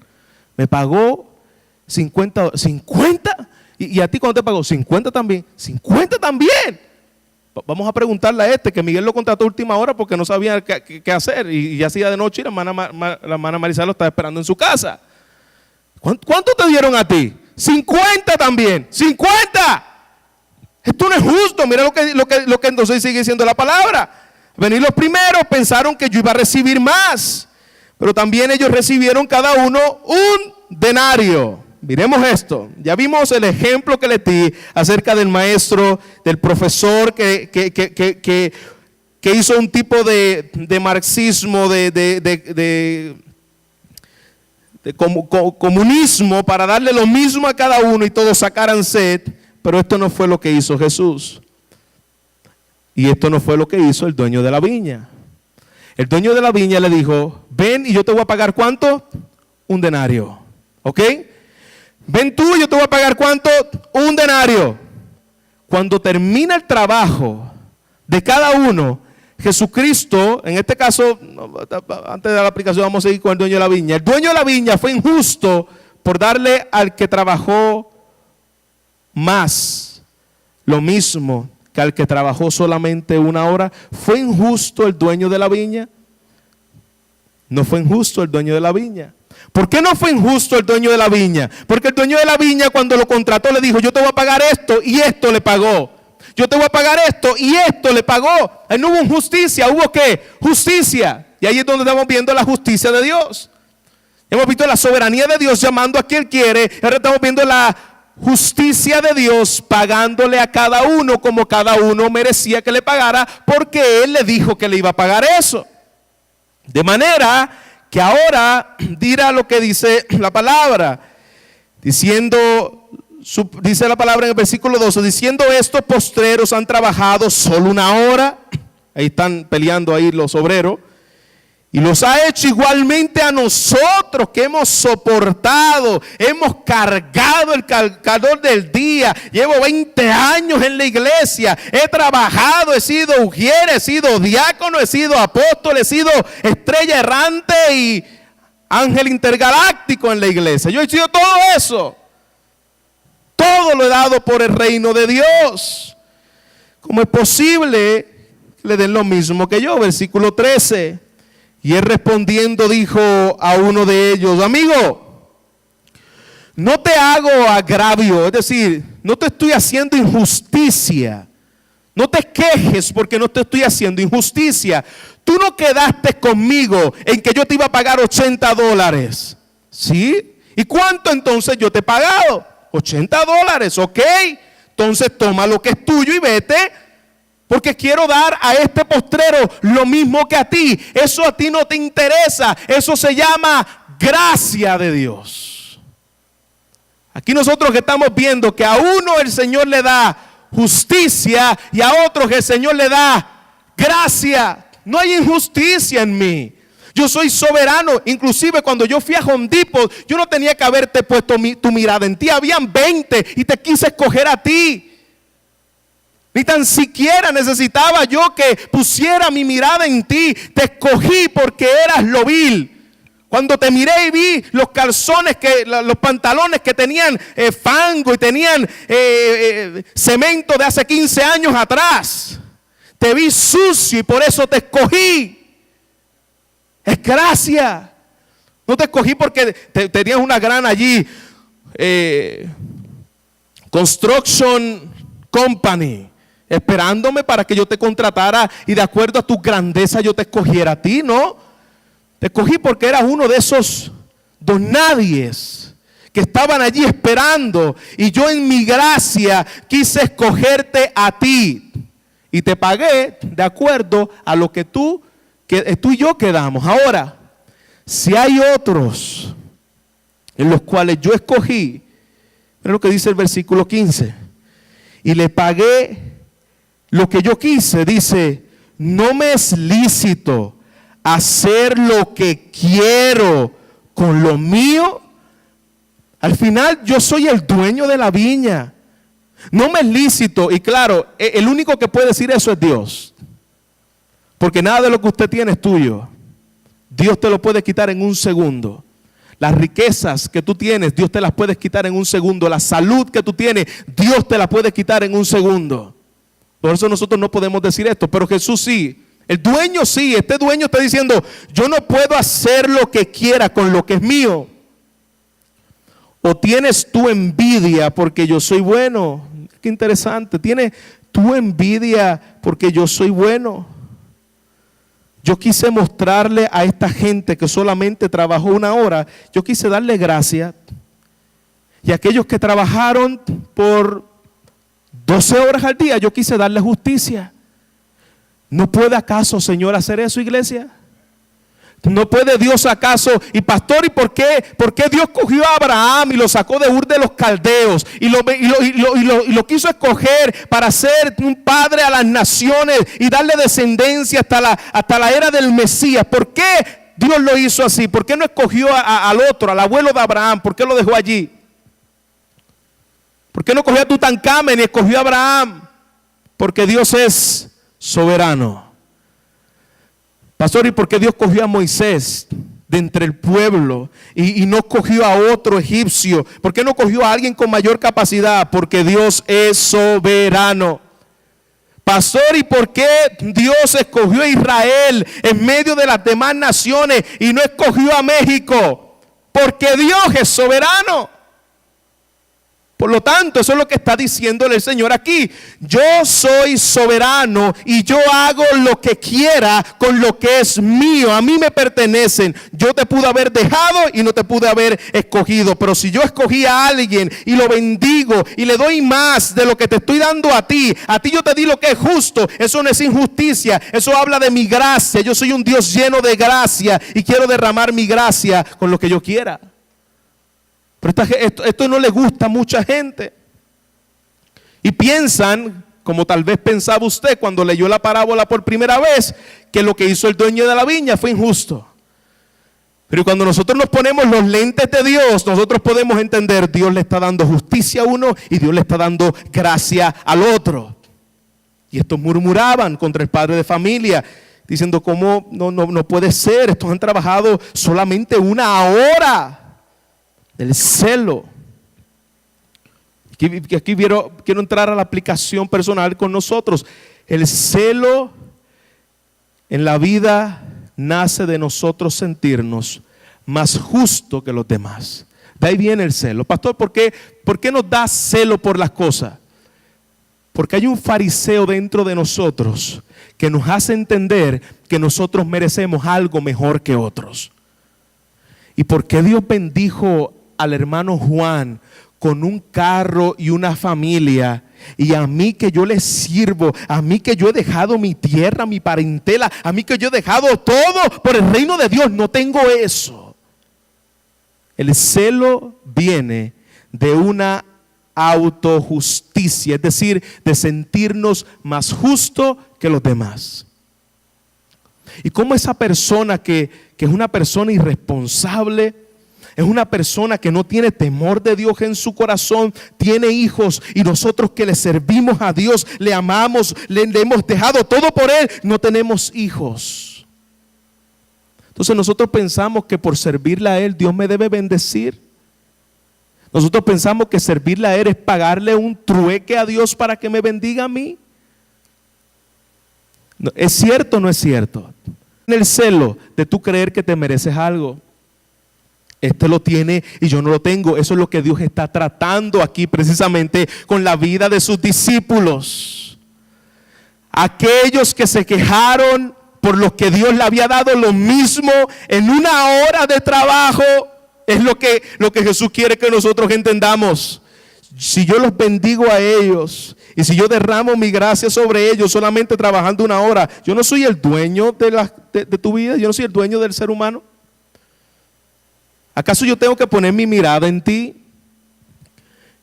Speaker 2: Me pagó 50. ¿50? ¿Y a ti cuánto te pagó? 50 también. ¿50 también? Vamos a preguntarle a que Miguel lo contrató a última hora porque no sabía qué hacer. Y ya hacía de noche y la hermana Marisol lo estaba esperando en su casa. ¿Cuánto te dieron a ti? 50 también. ¡50! Esto no es justo. Mira lo que entonces sigue diciendo la palabra. Venir los primeros, pensaron que yo iba a recibir más, pero también ellos recibieron cada uno un denario. Miremos esto. Ya vimos el ejemplo que le di acerca del maestro, del profesor que hizo un tipo de marxismo, de de comunismo para darle lo mismo a cada uno y todos sacaran sed, pero esto no fue lo que hizo Jesús. Y esto no fue lo que hizo el dueño de la viña. El dueño de la viña le dijo, ven y yo te voy a pagar ¿cuánto? Un denario. ¿Ok? Ven tú y yo te voy a pagar ¿cuánto? Un denario. Cuando termina el trabajo de cada uno, Jesucristo, en este caso, antes de la aplicación vamos a seguir con el dueño de la viña. El dueño de la viña fue injusto por darle al que trabajó más lo mismo que al que trabajó solamente una hora. ¿Fue injusto el dueño de la viña? No fue injusto el dueño de la viña. ¿Por qué no fue injusto el dueño de la viña? Porque el dueño de la viña cuando lo contrató le dijo, yo te voy a pagar esto y esto le pagó. Yo te voy a pagar esto y esto le pagó. Ahí no hubo injusticia, ¿hubo qué? Justicia. Y ahí es donde estamos viendo la justicia de Dios. Hemos visto la soberanía de Dios llamando a quien quiere. Ahora estamos viendo la justicia de Dios pagándole a cada uno como cada uno merecía que le pagara, porque Él le dijo que le iba a pagar eso. De manera que ahora dirá lo que dice la palabra, dice la palabra en el versículo 12, diciendo estos postreros han trabajado solo una hora, ahí están peleando ahí los obreros, y los ha hecho igualmente a nosotros que hemos soportado, hemos cargado el calor del día. Llevo 20 años en la iglesia, he trabajado, he sido ujier, he sido diácono, he sido apóstol, he sido estrella errante y ángel intergaláctico en la iglesia. Yo he sido todo eso. Todo lo he dado por el reino de Dios. ¿Cómo es posible que le den lo mismo que yo? Versículo 13. Y él respondiendo dijo a uno de ellos, amigo, no te hago agravio, es decir, no te estoy haciendo injusticia. No te quejes porque no te estoy haciendo injusticia. Tú no quedaste conmigo en que yo te iba a pagar $80. ¿Sí? ¿Y cuánto entonces yo te he pagado? $80, ok. Entonces toma lo que es tuyo y vete. Porque quiero dar a este postrero lo mismo que a ti. Eso a ti no te interesa. Eso se llama gracia de Dios. Aquí nosotros que estamos viendo que a uno el Señor le da justicia y a otros el Señor le da gracia. No hay injusticia en mí. Yo soy soberano. Inclusive cuando yo fui a Home Depot, yo no tenía que haberte puesto tu mirada en ti. Habían 20 y te quise escoger a ti. Ni tan siquiera necesitaba yo que pusiera mi mirada en ti. Te escogí porque eras lo vil. Cuando te miré y vi los calzones, los pantalones que tenían fango y tenían cemento de hace 15 años atrás. Te vi sucio y por eso te escogí. Es gracia. No te escogí porque tenías una gran allí Construction Company esperándome para que yo te contratara y de acuerdo a tu grandeza yo te escogiera a ti, ¿no? Te escogí porque eras uno de esos donadies que estaban allí esperando y yo en mi gracia quise escogerte a ti y te pagué de acuerdo a lo que tú y yo quedamos. Ahora, si hay otros en los cuales yo escogí, mira lo que dice el versículo 15, y le pagué lo que yo quise, dice, no me es lícito hacer lo que quiero con lo mío. Al final yo soy el dueño de la viña. No me es lícito, y claro, el único que puede decir eso es Dios. Porque nada de lo que usted tiene es tuyo. Dios te lo puede quitar en un segundo. Las riquezas que tú tienes, Dios te las puede quitar en un segundo. La salud que tú tienes, Dios te la puede quitar en un segundo. Por eso nosotros no podemos decir esto, pero Jesús sí. El dueño sí, este dueño está diciendo, yo no puedo hacer lo que quiera con lo que es mío. ¿O tienes tu envidia porque yo soy bueno? Qué interesante. ¿Tienes tu envidia porque yo soy bueno? Yo quise mostrarle a esta gente que solamente trabajó una hora, yo quise darle gracia. Y a aquellos que trabajaron por 12 horas al día, yo quise darle justicia. ¿No puede acaso, Señor, hacer eso, iglesia? ¿No puede Dios acaso? Y pastor, ¿y por qué Dios cogió a Abraham y lo sacó de Ur de los Caldeos y lo quiso escoger para ser un padre a las naciones y darle descendencia hasta la era del Mesías? ¿Por qué Dios lo hizo así? ¿Por qué no escogió al otro, al abuelo de Abraham? ¿Por qué lo dejó allí? ¿Por qué no cogió a Tutankamen y escogió a Abraham? Porque Dios es soberano. Pastor, ¿y por qué Dios cogió a Moisés de entre el pueblo y no cogió a otro egipcio? ¿Por qué no cogió a alguien con mayor capacidad? Porque Dios es soberano. Pastor, ¿y por qué Dios escogió a Israel en medio de las demás naciones y no escogió a México? Porque Dios es soberano. Por lo tanto, eso es lo que está diciéndole el Señor aquí. Yo soy soberano y yo hago lo que quiera con lo que es mío. A mí me pertenecen. Yo te pude haber dejado y no te pude haber escogido. Pero si yo escogí a alguien y lo bendigo y le doy más de lo que te estoy dando a ti yo te di lo que es justo. Eso no es injusticia. Eso habla de mi gracia. Yo soy un Dios lleno de gracia y quiero derramar mi gracia con lo que yo quiera. Pero esto no le gusta a mucha gente. Y piensan, como tal vez pensaba usted cuando leyó la parábola por primera vez, que lo que hizo el dueño de la viña fue injusto. Pero cuando nosotros nos ponemos los lentes de Dios, nosotros podemos entender, Dios le está dando justicia a uno y Dios le está dando gracia al otro. Y estos murmuraban contra el padre de familia, diciendo, ¿cómo no puede ser? Estos han trabajado solamente una hora. El celo. Aquí quiero entrar a la aplicación personal con nosotros. El celo en la vida nace de nosotros sentirnos más justo que los demás. De ahí viene el celo. Pastor, ¿por qué nos da celo por las cosas? Porque hay un fariseo dentro de nosotros que nos hace entender que nosotros merecemos algo mejor que otros. ¿Y por qué Dios bendijo al hermano Juan con un carro y una familia, y a mí que yo le sirvo, a mí que yo he dejado mi tierra, mi parentela, a mí que yo he dejado todo por el reino de Dios? No tengo eso. El celo viene de una autojusticia, es decir, de sentirnos más justos que los demás. Y como esa persona que es una persona irresponsable, es una persona que no tiene temor de Dios en su corazón, tiene hijos, y nosotros que le servimos a Dios, le amamos, le hemos dejado todo por Él, no tenemos hijos. Entonces nosotros pensamos que por servirle a Él, Dios me debe bendecir. Nosotros pensamos que servirle a Él es pagarle un trueque a Dios para que me bendiga a mí. ¿Es cierto o no es cierto? En el celo de tú creer que te mereces algo. Este lo tiene y yo no lo tengo. Eso es lo que Dios está tratando aquí precisamente con la vida de sus discípulos. Aquellos que se quejaron por lo que Dios le había dado lo mismo en una hora de trabajo, es lo que Jesús quiere que nosotros entendamos. Si yo los bendigo a ellos y si yo derramo mi gracia sobre ellos solamente trabajando una hora, yo no soy el dueño de tu vida, yo no soy el dueño del ser humano. ¿Acaso yo tengo que poner mi mirada en ti?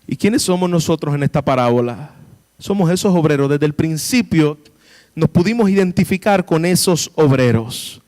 Speaker 2: ¿Y quiénes somos nosotros en esta parábola? Somos esos obreros. Desde el principio nos pudimos identificar con esos obreros.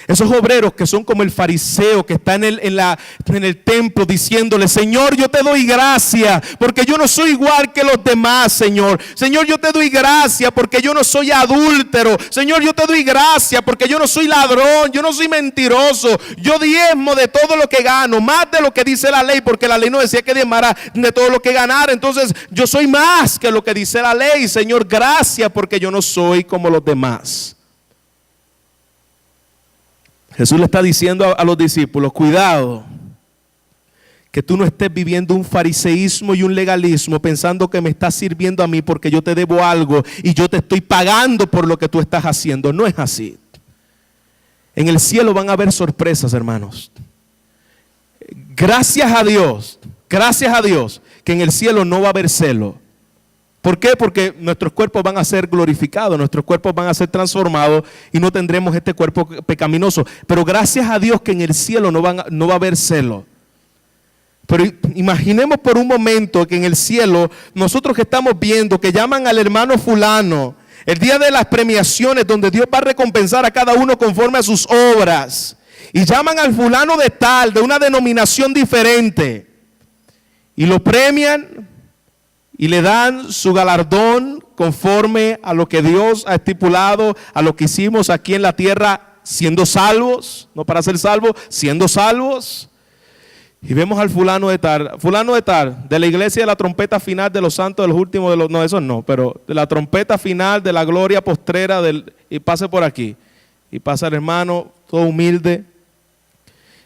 Speaker 2: Esos obreros que son como el fariseo que está en el templo diciéndole: Señor, yo te doy gracias porque yo no soy igual que los demás, Señor. Señor, yo te doy gracias porque yo no soy adúltero. Señor, yo te doy gracias porque yo no soy ladrón, yo no soy mentiroso. Yo diezmo de todo lo que gano, más de lo que dice la ley, porque la ley no decía que diezmara de todo lo que ganara. Entonces yo soy más que lo que dice la ley. Señor, gracias porque yo no soy como los demás. Jesús le está diciendo a los discípulos: cuidado, que tú no estés viviendo un fariseísmo y un legalismo pensando que me estás sirviendo a mí porque yo te debo algo y yo te estoy pagando por lo que tú estás haciendo. No es así. En el cielo van a haber sorpresas, hermanos. Gracias a Dios que en el cielo no va a haber celo. ¿Por qué? Porque nuestros cuerpos van a ser glorificados, nuestros cuerpos van a ser transformados y no tendremos este cuerpo pecaminoso. Pero gracias a Dios que en el cielo no va a haber celo. Pero imaginemos por un momento que en el cielo, nosotros que estamos viendo, que llaman al hermano fulano, el día de las premiaciones donde Dios va a recompensar a cada uno conforme a sus obras, y llaman al fulano de tal, de una denominación diferente, y lo premian y le dan su galardón conforme a lo que Dios ha estipulado, a lo que hicimos aquí en la tierra, siendo salvos, no para ser salvos, siendo salvos. Y vemos al fulano de tal, de la iglesia de la trompeta final de los santos de los últimos, no, esos no, pero de la trompeta final de la gloria postrera, y pase por aquí. Y pasa el hermano, todo humilde,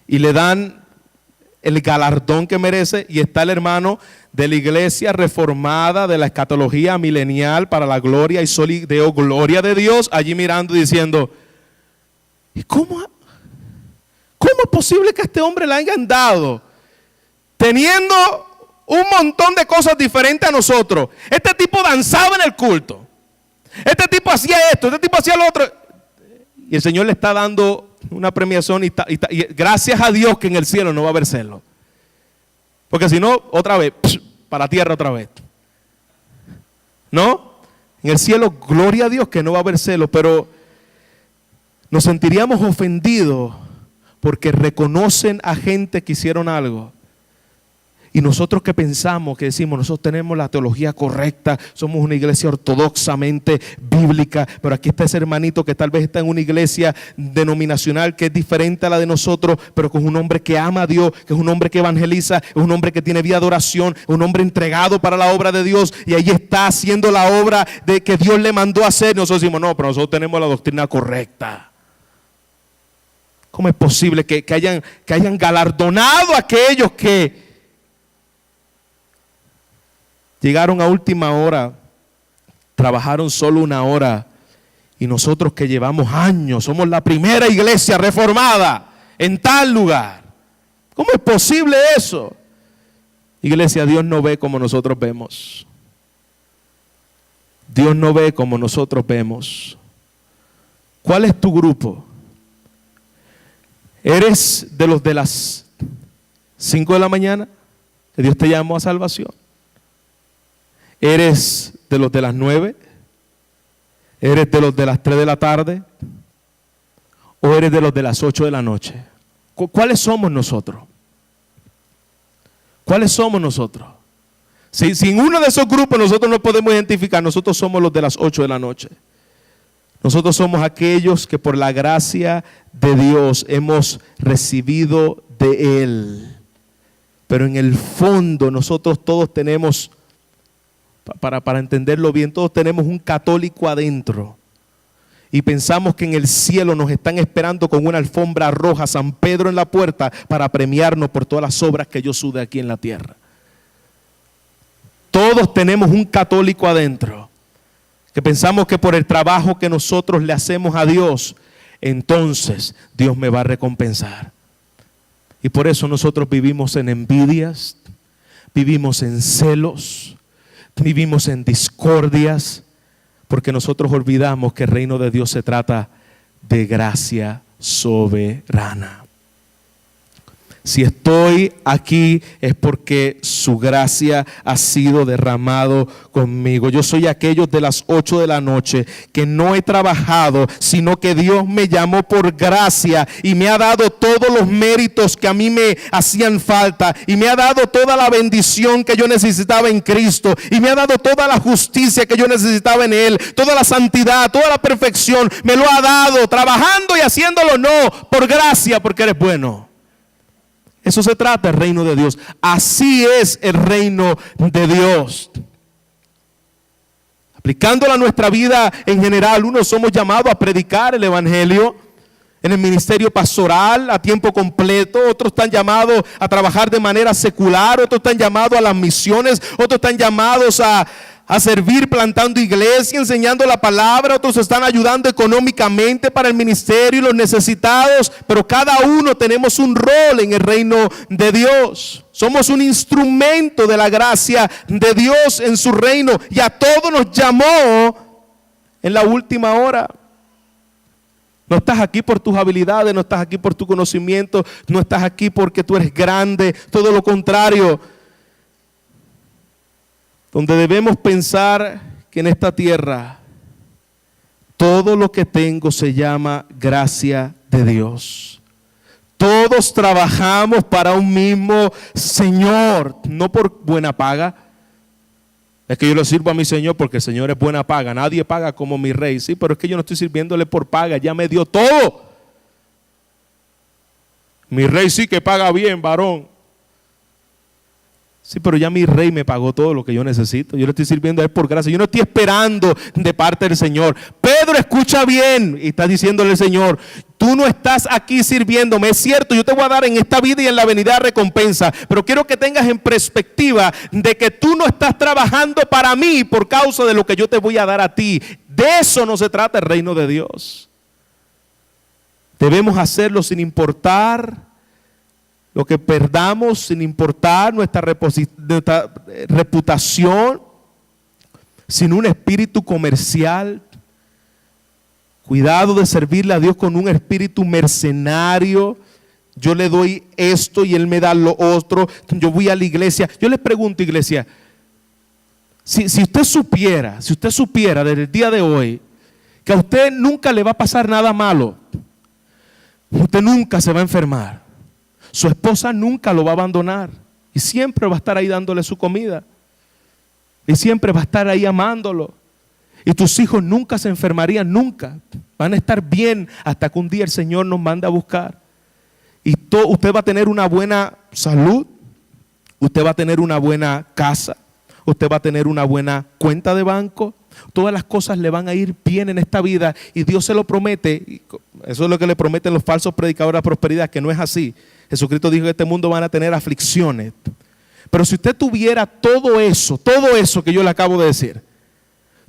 Speaker 2: y le dan el galardón que merece, y está el hermano de la iglesia reformada, de la escatología milenial para la gloria y solideo, gloria de Dios, allí mirando y diciendo, ¿y cómo es posible que a este hombre le hayan dado? Teniendo un montón de cosas diferentes a nosotros. Este tipo danzaba en el culto. Este tipo hacía esto, este tipo hacía lo otro. Y el Señor le está dando una premiación y gracias a Dios que en el cielo no va a haber celo. Porque si no, otra vez, para la tierra otra vez. ¿No? En el cielo, gloria a Dios que no va a haber celo, pero nos sentiríamos ofendidos porque reconocen a gente que hicieron algo. Y nosotros que pensamos, que decimos, nosotros tenemos la teología correcta, somos una iglesia ortodoxamente bíblica, pero aquí está ese hermanito que tal vez está en una iglesia denominacional que es diferente a la de nosotros, pero que es un hombre que ama a Dios, que es un hombre que evangeliza, es un hombre que tiene vida de oración, es un hombre entregado para la obra de Dios, y ahí está haciendo la obra de que Dios le mandó a hacer. Nosotros decimos, no, pero nosotros tenemos la doctrina correcta. ¿Cómo es posible que hayan galardonado a aquellos que llegaron a última hora, trabajaron solo una hora, y nosotros que llevamos años, somos la primera iglesia reformada en tal lugar? ¿Cómo es posible eso? Iglesia, Dios no ve como nosotros vemos. Dios no ve como nosotros vemos. ¿Cuál es tu grupo? ¿Eres de los de las 5 de la mañana que Dios te llamó a salvación? ¿Eres de los de las 9? ¿Eres de los de las 3 de la tarde? ¿O eres de los de las 8 de la noche? ¿Cuáles somos nosotros? ¿Cuáles somos nosotros? Sin uno de esos grupos nosotros no podemos identificar. Nosotros somos los de las 8 de la noche. Nosotros somos aquellos que por la gracia de Dios hemos recibido de Él. Pero en el fondo nosotros todos tenemos, para entenderlo bien, todos tenemos un católico adentro. Y pensamos que en el cielo nos están esperando con una alfombra roja, San Pedro en la puerta, para premiarnos por todas las obras que yo sude aquí en la tierra. Todos tenemos un católico adentro, que pensamos que por el trabajo que nosotros le hacemos a Dios, entonces Dios me va a recompensar. Y por eso nosotros vivimos en envidias, vivimos en celos, vivimos en discordias, porque nosotros olvidamos que el reino de Dios se trata de gracia soberana. Si estoy aquí es porque su gracia ha sido derramado conmigo. Yo soy aquellos de las 8 de la noche que no he trabajado, sino que Dios me llamó por gracia y me ha dado todos los méritos que a mí me hacían falta, y me ha dado toda la bendición que yo necesitaba en Cristo, y me ha dado toda la justicia que yo necesitaba en Él, toda la santidad, toda la perfección. Me lo ha dado trabajando y haciéndolo, no, por gracia, porque eres bueno. Eso se trata el reino de Dios. Así es el reino de Dios. Aplicándola a nuestra vida en general, unos somos llamados a predicar el evangelio en el ministerio pastoral a tiempo completo, otros están llamados a trabajar de manera secular, otros están llamados a las misiones, otros están llamados a a servir plantando iglesia, enseñando la palabra. Otros están ayudando económicamente para el ministerio y los necesitados. Pero cada uno tenemos un rol en el reino de Dios. Somos un instrumento de la gracia de Dios en su reino. Y a todos nos llamó en la última hora. No estás aquí por tus habilidades, no estás aquí por tu conocimiento, no estás aquí porque tú eres grande. Todo lo contrario. Donde debemos pensar que en esta tierra todo lo que tengo se llama gracia de Dios. Todos trabajamos para un mismo Señor, no por buena paga. Es que yo le sirvo a mi Señor porque el Señor es buena paga. Nadie paga como mi rey. Sí, pero es que yo no estoy sirviéndole por paga, ya me dio todo. Mi rey sí que paga bien, varón. Sí, pero ya mi rey me pagó todo lo que yo necesito. Yo le estoy sirviendo a él por gracia. Yo no estoy esperando de parte del Señor. Pedro, escucha bien. Y está diciéndole el Señor, tú no estás aquí sirviéndome. Es cierto, yo te voy a dar en esta vida y en la venidera recompensa. Pero quiero que tengas en perspectiva de que tú no estás trabajando para mí por causa de lo que yo te voy a dar a ti. De eso no se trata el reino de Dios. Debemos hacerlo sin importar lo que perdamos, sin importar nuestra reputación, sin un espíritu comercial. Cuidado de servirle a Dios con un espíritu mercenario. Yo le doy esto y Él me da lo otro. Yo voy a la iglesia. Yo les pregunto, iglesia, si usted supiera desde el día de hoy que a usted nunca le va a pasar nada malo, usted nunca se va a enfermar, su esposa nunca lo va a abandonar y siempre va a estar ahí dándole su comida y siempre va a estar ahí amándolo, y tus hijos nunca se enfermarían, nunca van a estar bien hasta que un día el Señor nos manda a buscar, y usted va a tener una buena salud, usted va a tener una buena casa, usted va a tener una buena cuenta de banco. Todas las cosas le van a ir bien en esta vida y Dios se lo promete. Eso es lo que le prometen los falsos predicadores de prosperidad, que no es así. Jesucristo dijo que en este mundo van a tener aflicciones. Pero si usted tuviera todo eso que yo le acabo de decir,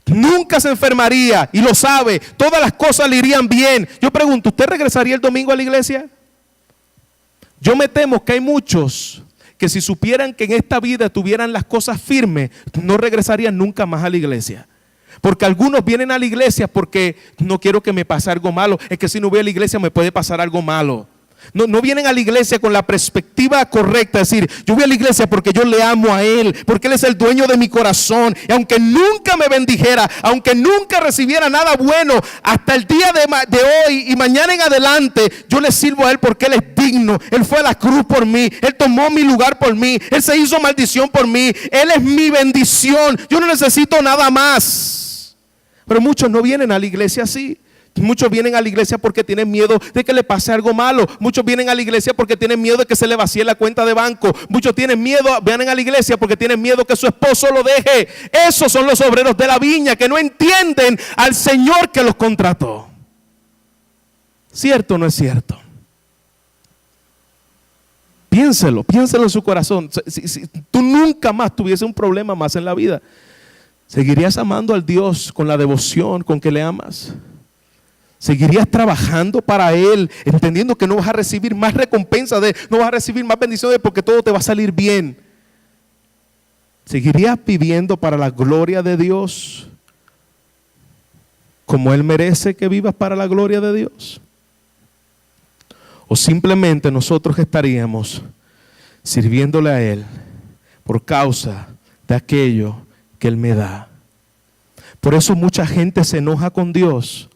Speaker 2: nunca se enfermaría, y lo sabe, todas las cosas le irían bien. Yo pregunto, ¿usted regresaría el domingo a la iglesia? Yo me temo que hay muchos que si supieran que en esta vida tuvieran las cosas firmes, no regresarían nunca más a la iglesia. Porque algunos vienen a la iglesia porque no quiero que me pase algo malo. Es que si no voy a la iglesia me puede pasar algo malo. No vienen a la iglesia con la perspectiva correcta, es decir, yo voy a la iglesia porque yo le amo a Él, porque Él es el dueño de mi corazón, y aunque nunca me bendijera, aunque nunca recibiera nada bueno, hasta el día de hoy y mañana en adelante, yo le sirvo a Él porque Él es digno. Él fue a la cruz por mí, Él tomó mi lugar por mí, Él se hizo maldición por mí, Él es mi bendición, yo no necesito nada más. Pero muchos no vienen a la iglesia así. Muchos vienen a la iglesia porque tienen miedo de que le pase algo malo. Muchos vienen a la iglesia porque tienen miedo de que se le vacíe la cuenta de banco. Muchos vienen a la iglesia porque tienen miedo que su esposo lo deje. Esos son los obreros de la viña que no entienden al Señor que los contrató. ¿Cierto o no es cierto? Piénselo en su corazón. Si tú nunca más tuviese un problema más en la vida, ¿seguirías amando al Dios con la devoción con que le amas? ¿Seguirías trabajando para Él, entendiendo que no vas a recibir más recompensa de Él, no vas a recibir más bendiciones porque todo te va a salir bien? ¿Seguirías viviendo para la gloria de Dios como Él merece que vivas para la gloria de Dios? ¿O simplemente nosotros estaríamos sirviéndole a Él por causa de aquello que Él me da? Por eso mucha gente se enoja con Dios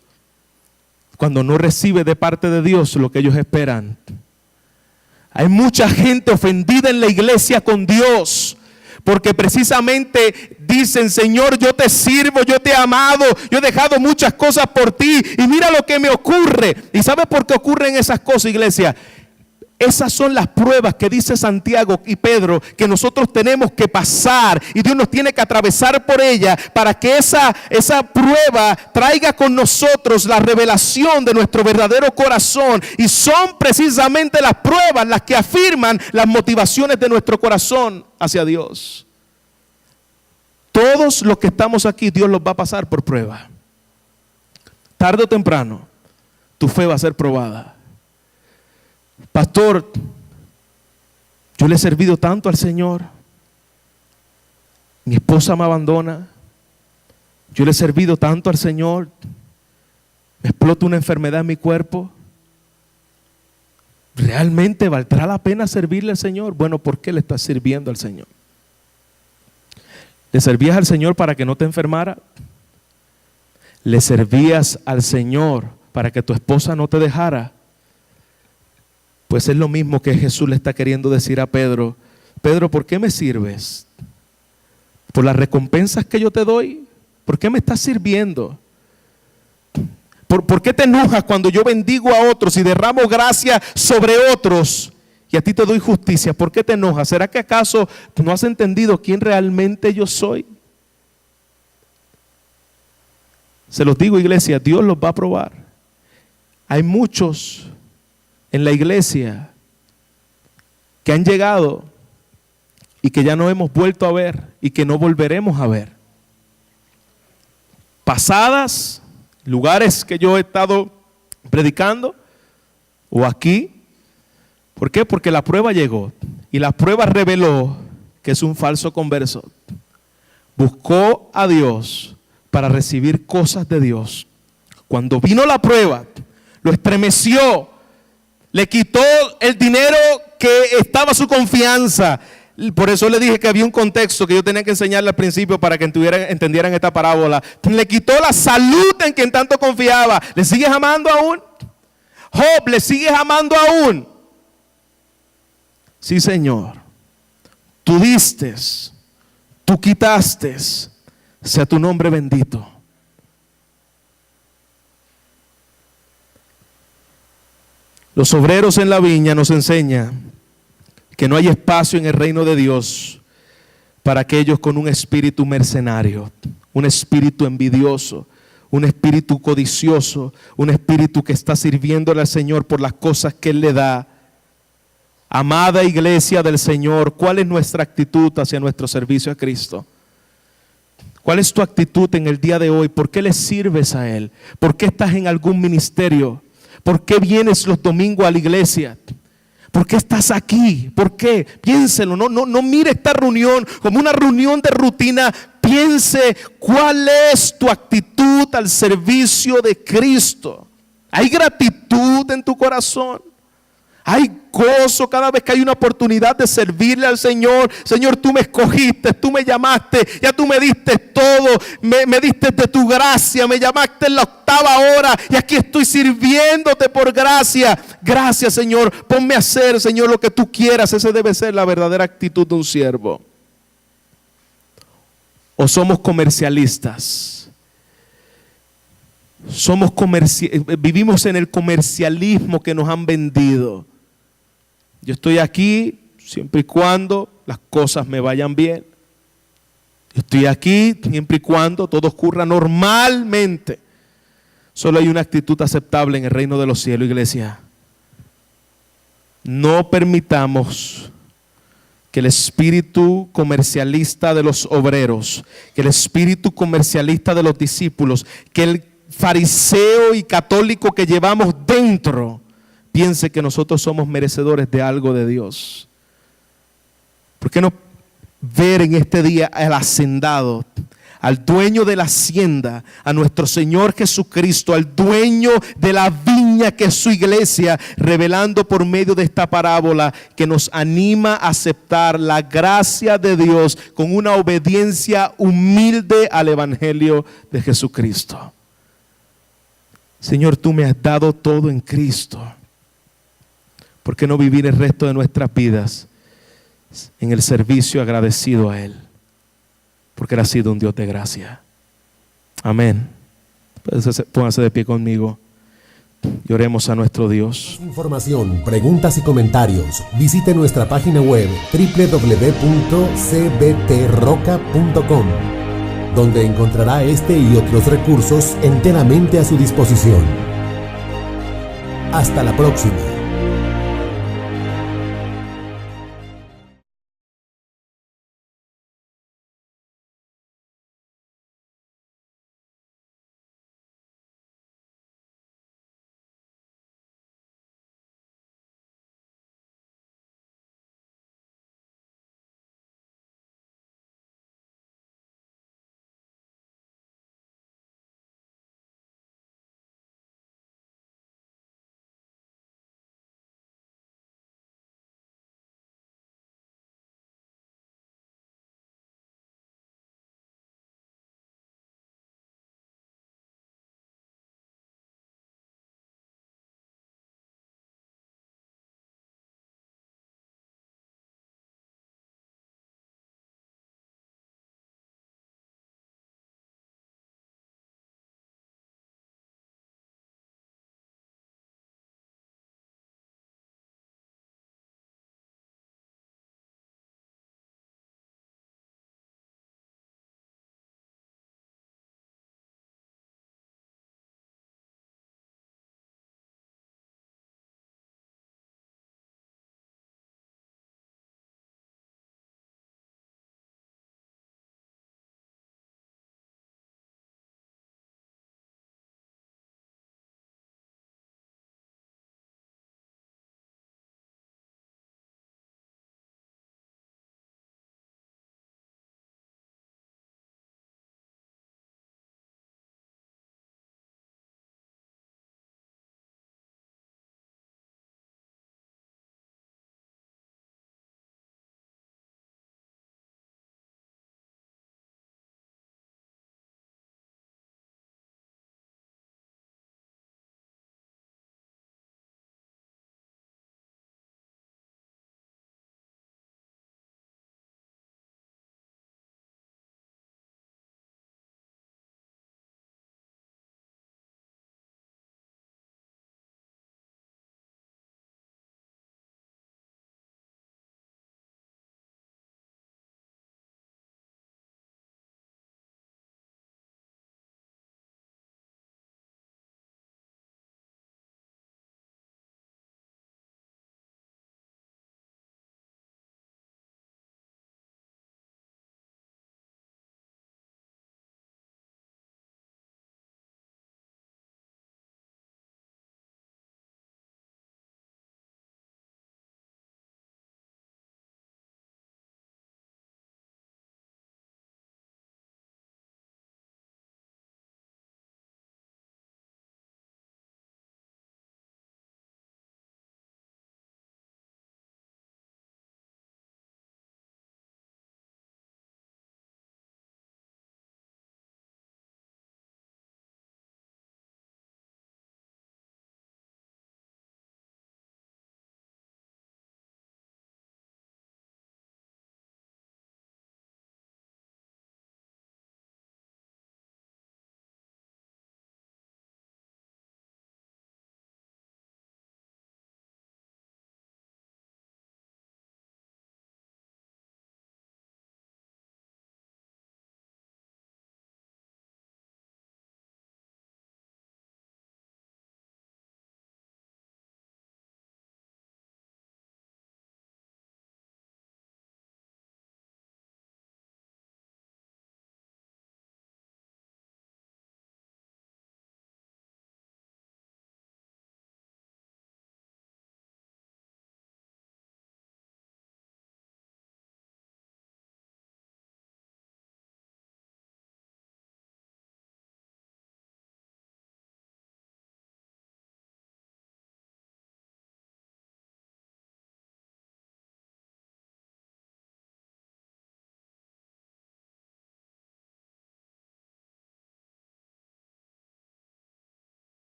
Speaker 2: cuando no recibe de parte de Dios lo que ellos esperan. Hay mucha gente ofendida en la iglesia con Dios porque precisamente dicen: Señor, yo te sirvo, yo te he amado, yo he dejado muchas cosas por ti y mira lo que me ocurre. ¿Y sabe por qué ocurren esas cosas, iglesia? Esas son las pruebas que dice Santiago y Pedro que nosotros tenemos que pasar, y Dios nos tiene que atravesar por ella para que esa prueba traiga con nosotros la revelación de nuestro verdadero corazón. Y son precisamente las pruebas las que afirman las motivaciones de nuestro corazón hacia Dios. Todos los que estamos aquí, Dios los va a pasar por prueba. Tarde o temprano, tu fe va a ser probada. Pastor, yo le he servido tanto al Señor. Mi esposa me abandona. Yo le he servido tanto al Señor. Me explota una enfermedad en mi cuerpo. ¿Realmente valdrá la pena servirle al Señor? Bueno, ¿por qué le estás sirviendo al Señor? ¿Le servías al Señor para que no te enfermara? ¿Le servías al Señor para que tu esposa no te dejara? Pues es lo mismo que Jesús le está queriendo decir a Pedro. Pedro, ¿por qué me sirves? ¿Por las recompensas que yo te doy? ¿Por qué me estás sirviendo? ¿Por qué te enojas cuando yo bendigo a otros y derramo gracia sobre otros y a ti te doy justicia? ¿Por qué te enojas? ¿Será que acaso no has entendido quién realmente yo soy? Se los digo, iglesia, Dios los va a probar. Hay muchos en la iglesia que han llegado y que ya no hemos vuelto a ver y que no volveremos a ver. Pasadas, lugares que yo he estado predicando o aquí. ¿Por qué? Porque la prueba llegó y la prueba reveló que es un falso converso. Buscó a Dios para recibir cosas de Dios. Cuando vino la prueba, lo estremeció, le quitó el dinero que estaba su confianza. Por eso le dije que había un contexto que yo tenía que enseñarle al principio para que entendieran esta parábola. Le quitó la salud en quien tanto confiaba. ¿Le sigues amando aún? Job, ¿le sigues amando aún? Sí, Señor. Tú diste, tú quitaste, sea tu nombre bendito. Los obreros en la viña nos enseñan que no hay espacio en el reino de Dios para aquellos con un espíritu mercenario, un espíritu envidioso, un espíritu codicioso, un espíritu que está sirviéndole al Señor por las cosas que Él le da. Amada iglesia del Señor, ¿cuál es nuestra actitud hacia nuestro servicio a Cristo? ¿Cuál es tu actitud en el día de hoy? ¿Por qué le sirves a Él? ¿Por qué estás en algún ministerio? ¿Por qué vienes los domingos a la iglesia? ¿Por qué estás aquí? ¿Por qué? Piénselo, no mire esta reunión como una reunión de rutina. Piense cuál es tu actitud al servicio de Cristo. ¿Hay gratitud en tu corazón? ¿Hay gozo cada vez que hay una oportunidad de servirle al Señor? Señor, tú me escogiste, tú me llamaste, ya tú me diste todo, me diste de tu gracia, me llamaste en la 8ª hora y aquí estoy sirviéndote por gracia. Gracias, Señor, ponme a hacer, Señor, lo que tú quieras. Esa debe ser la verdadera actitud de un siervo. ¿O somos comercialistas? Vivimos en el comercialismo que nos han vendido. Yo estoy aquí siempre y cuando las cosas me vayan bien. Yo estoy aquí siempre y cuando todo ocurra normalmente. Solo hay una actitud aceptable en el reino de los cielos, iglesia. No permitamos que el espíritu comercialista de los obreros, que el espíritu comercialista de los discípulos, que el fariseo y católico que llevamos dentro piense que nosotros somos merecedores de algo de Dios. ¿Por qué no ver en este día al hacendado, al dueño de la hacienda, a nuestro Señor Jesucristo, al dueño de la viña que es su iglesia, revelando por medio de esta parábola que nos anima a aceptar la gracia de Dios con una obediencia humilde al evangelio de Jesucristo? Señor, tú me has dado todo en Cristo. ¿Por qué no vivir el resto de nuestras vidas en el servicio agradecido a Él? Porque Él ha sido un Dios de gracia. Amén. Pónganse de pie conmigo y oremos a nuestro Dios.
Speaker 1: Información, preguntas y comentarios. Visite nuestra página web www.cbtroca.com, donde encontrará este y otros recursos enteramente a su disposición. Hasta la próxima.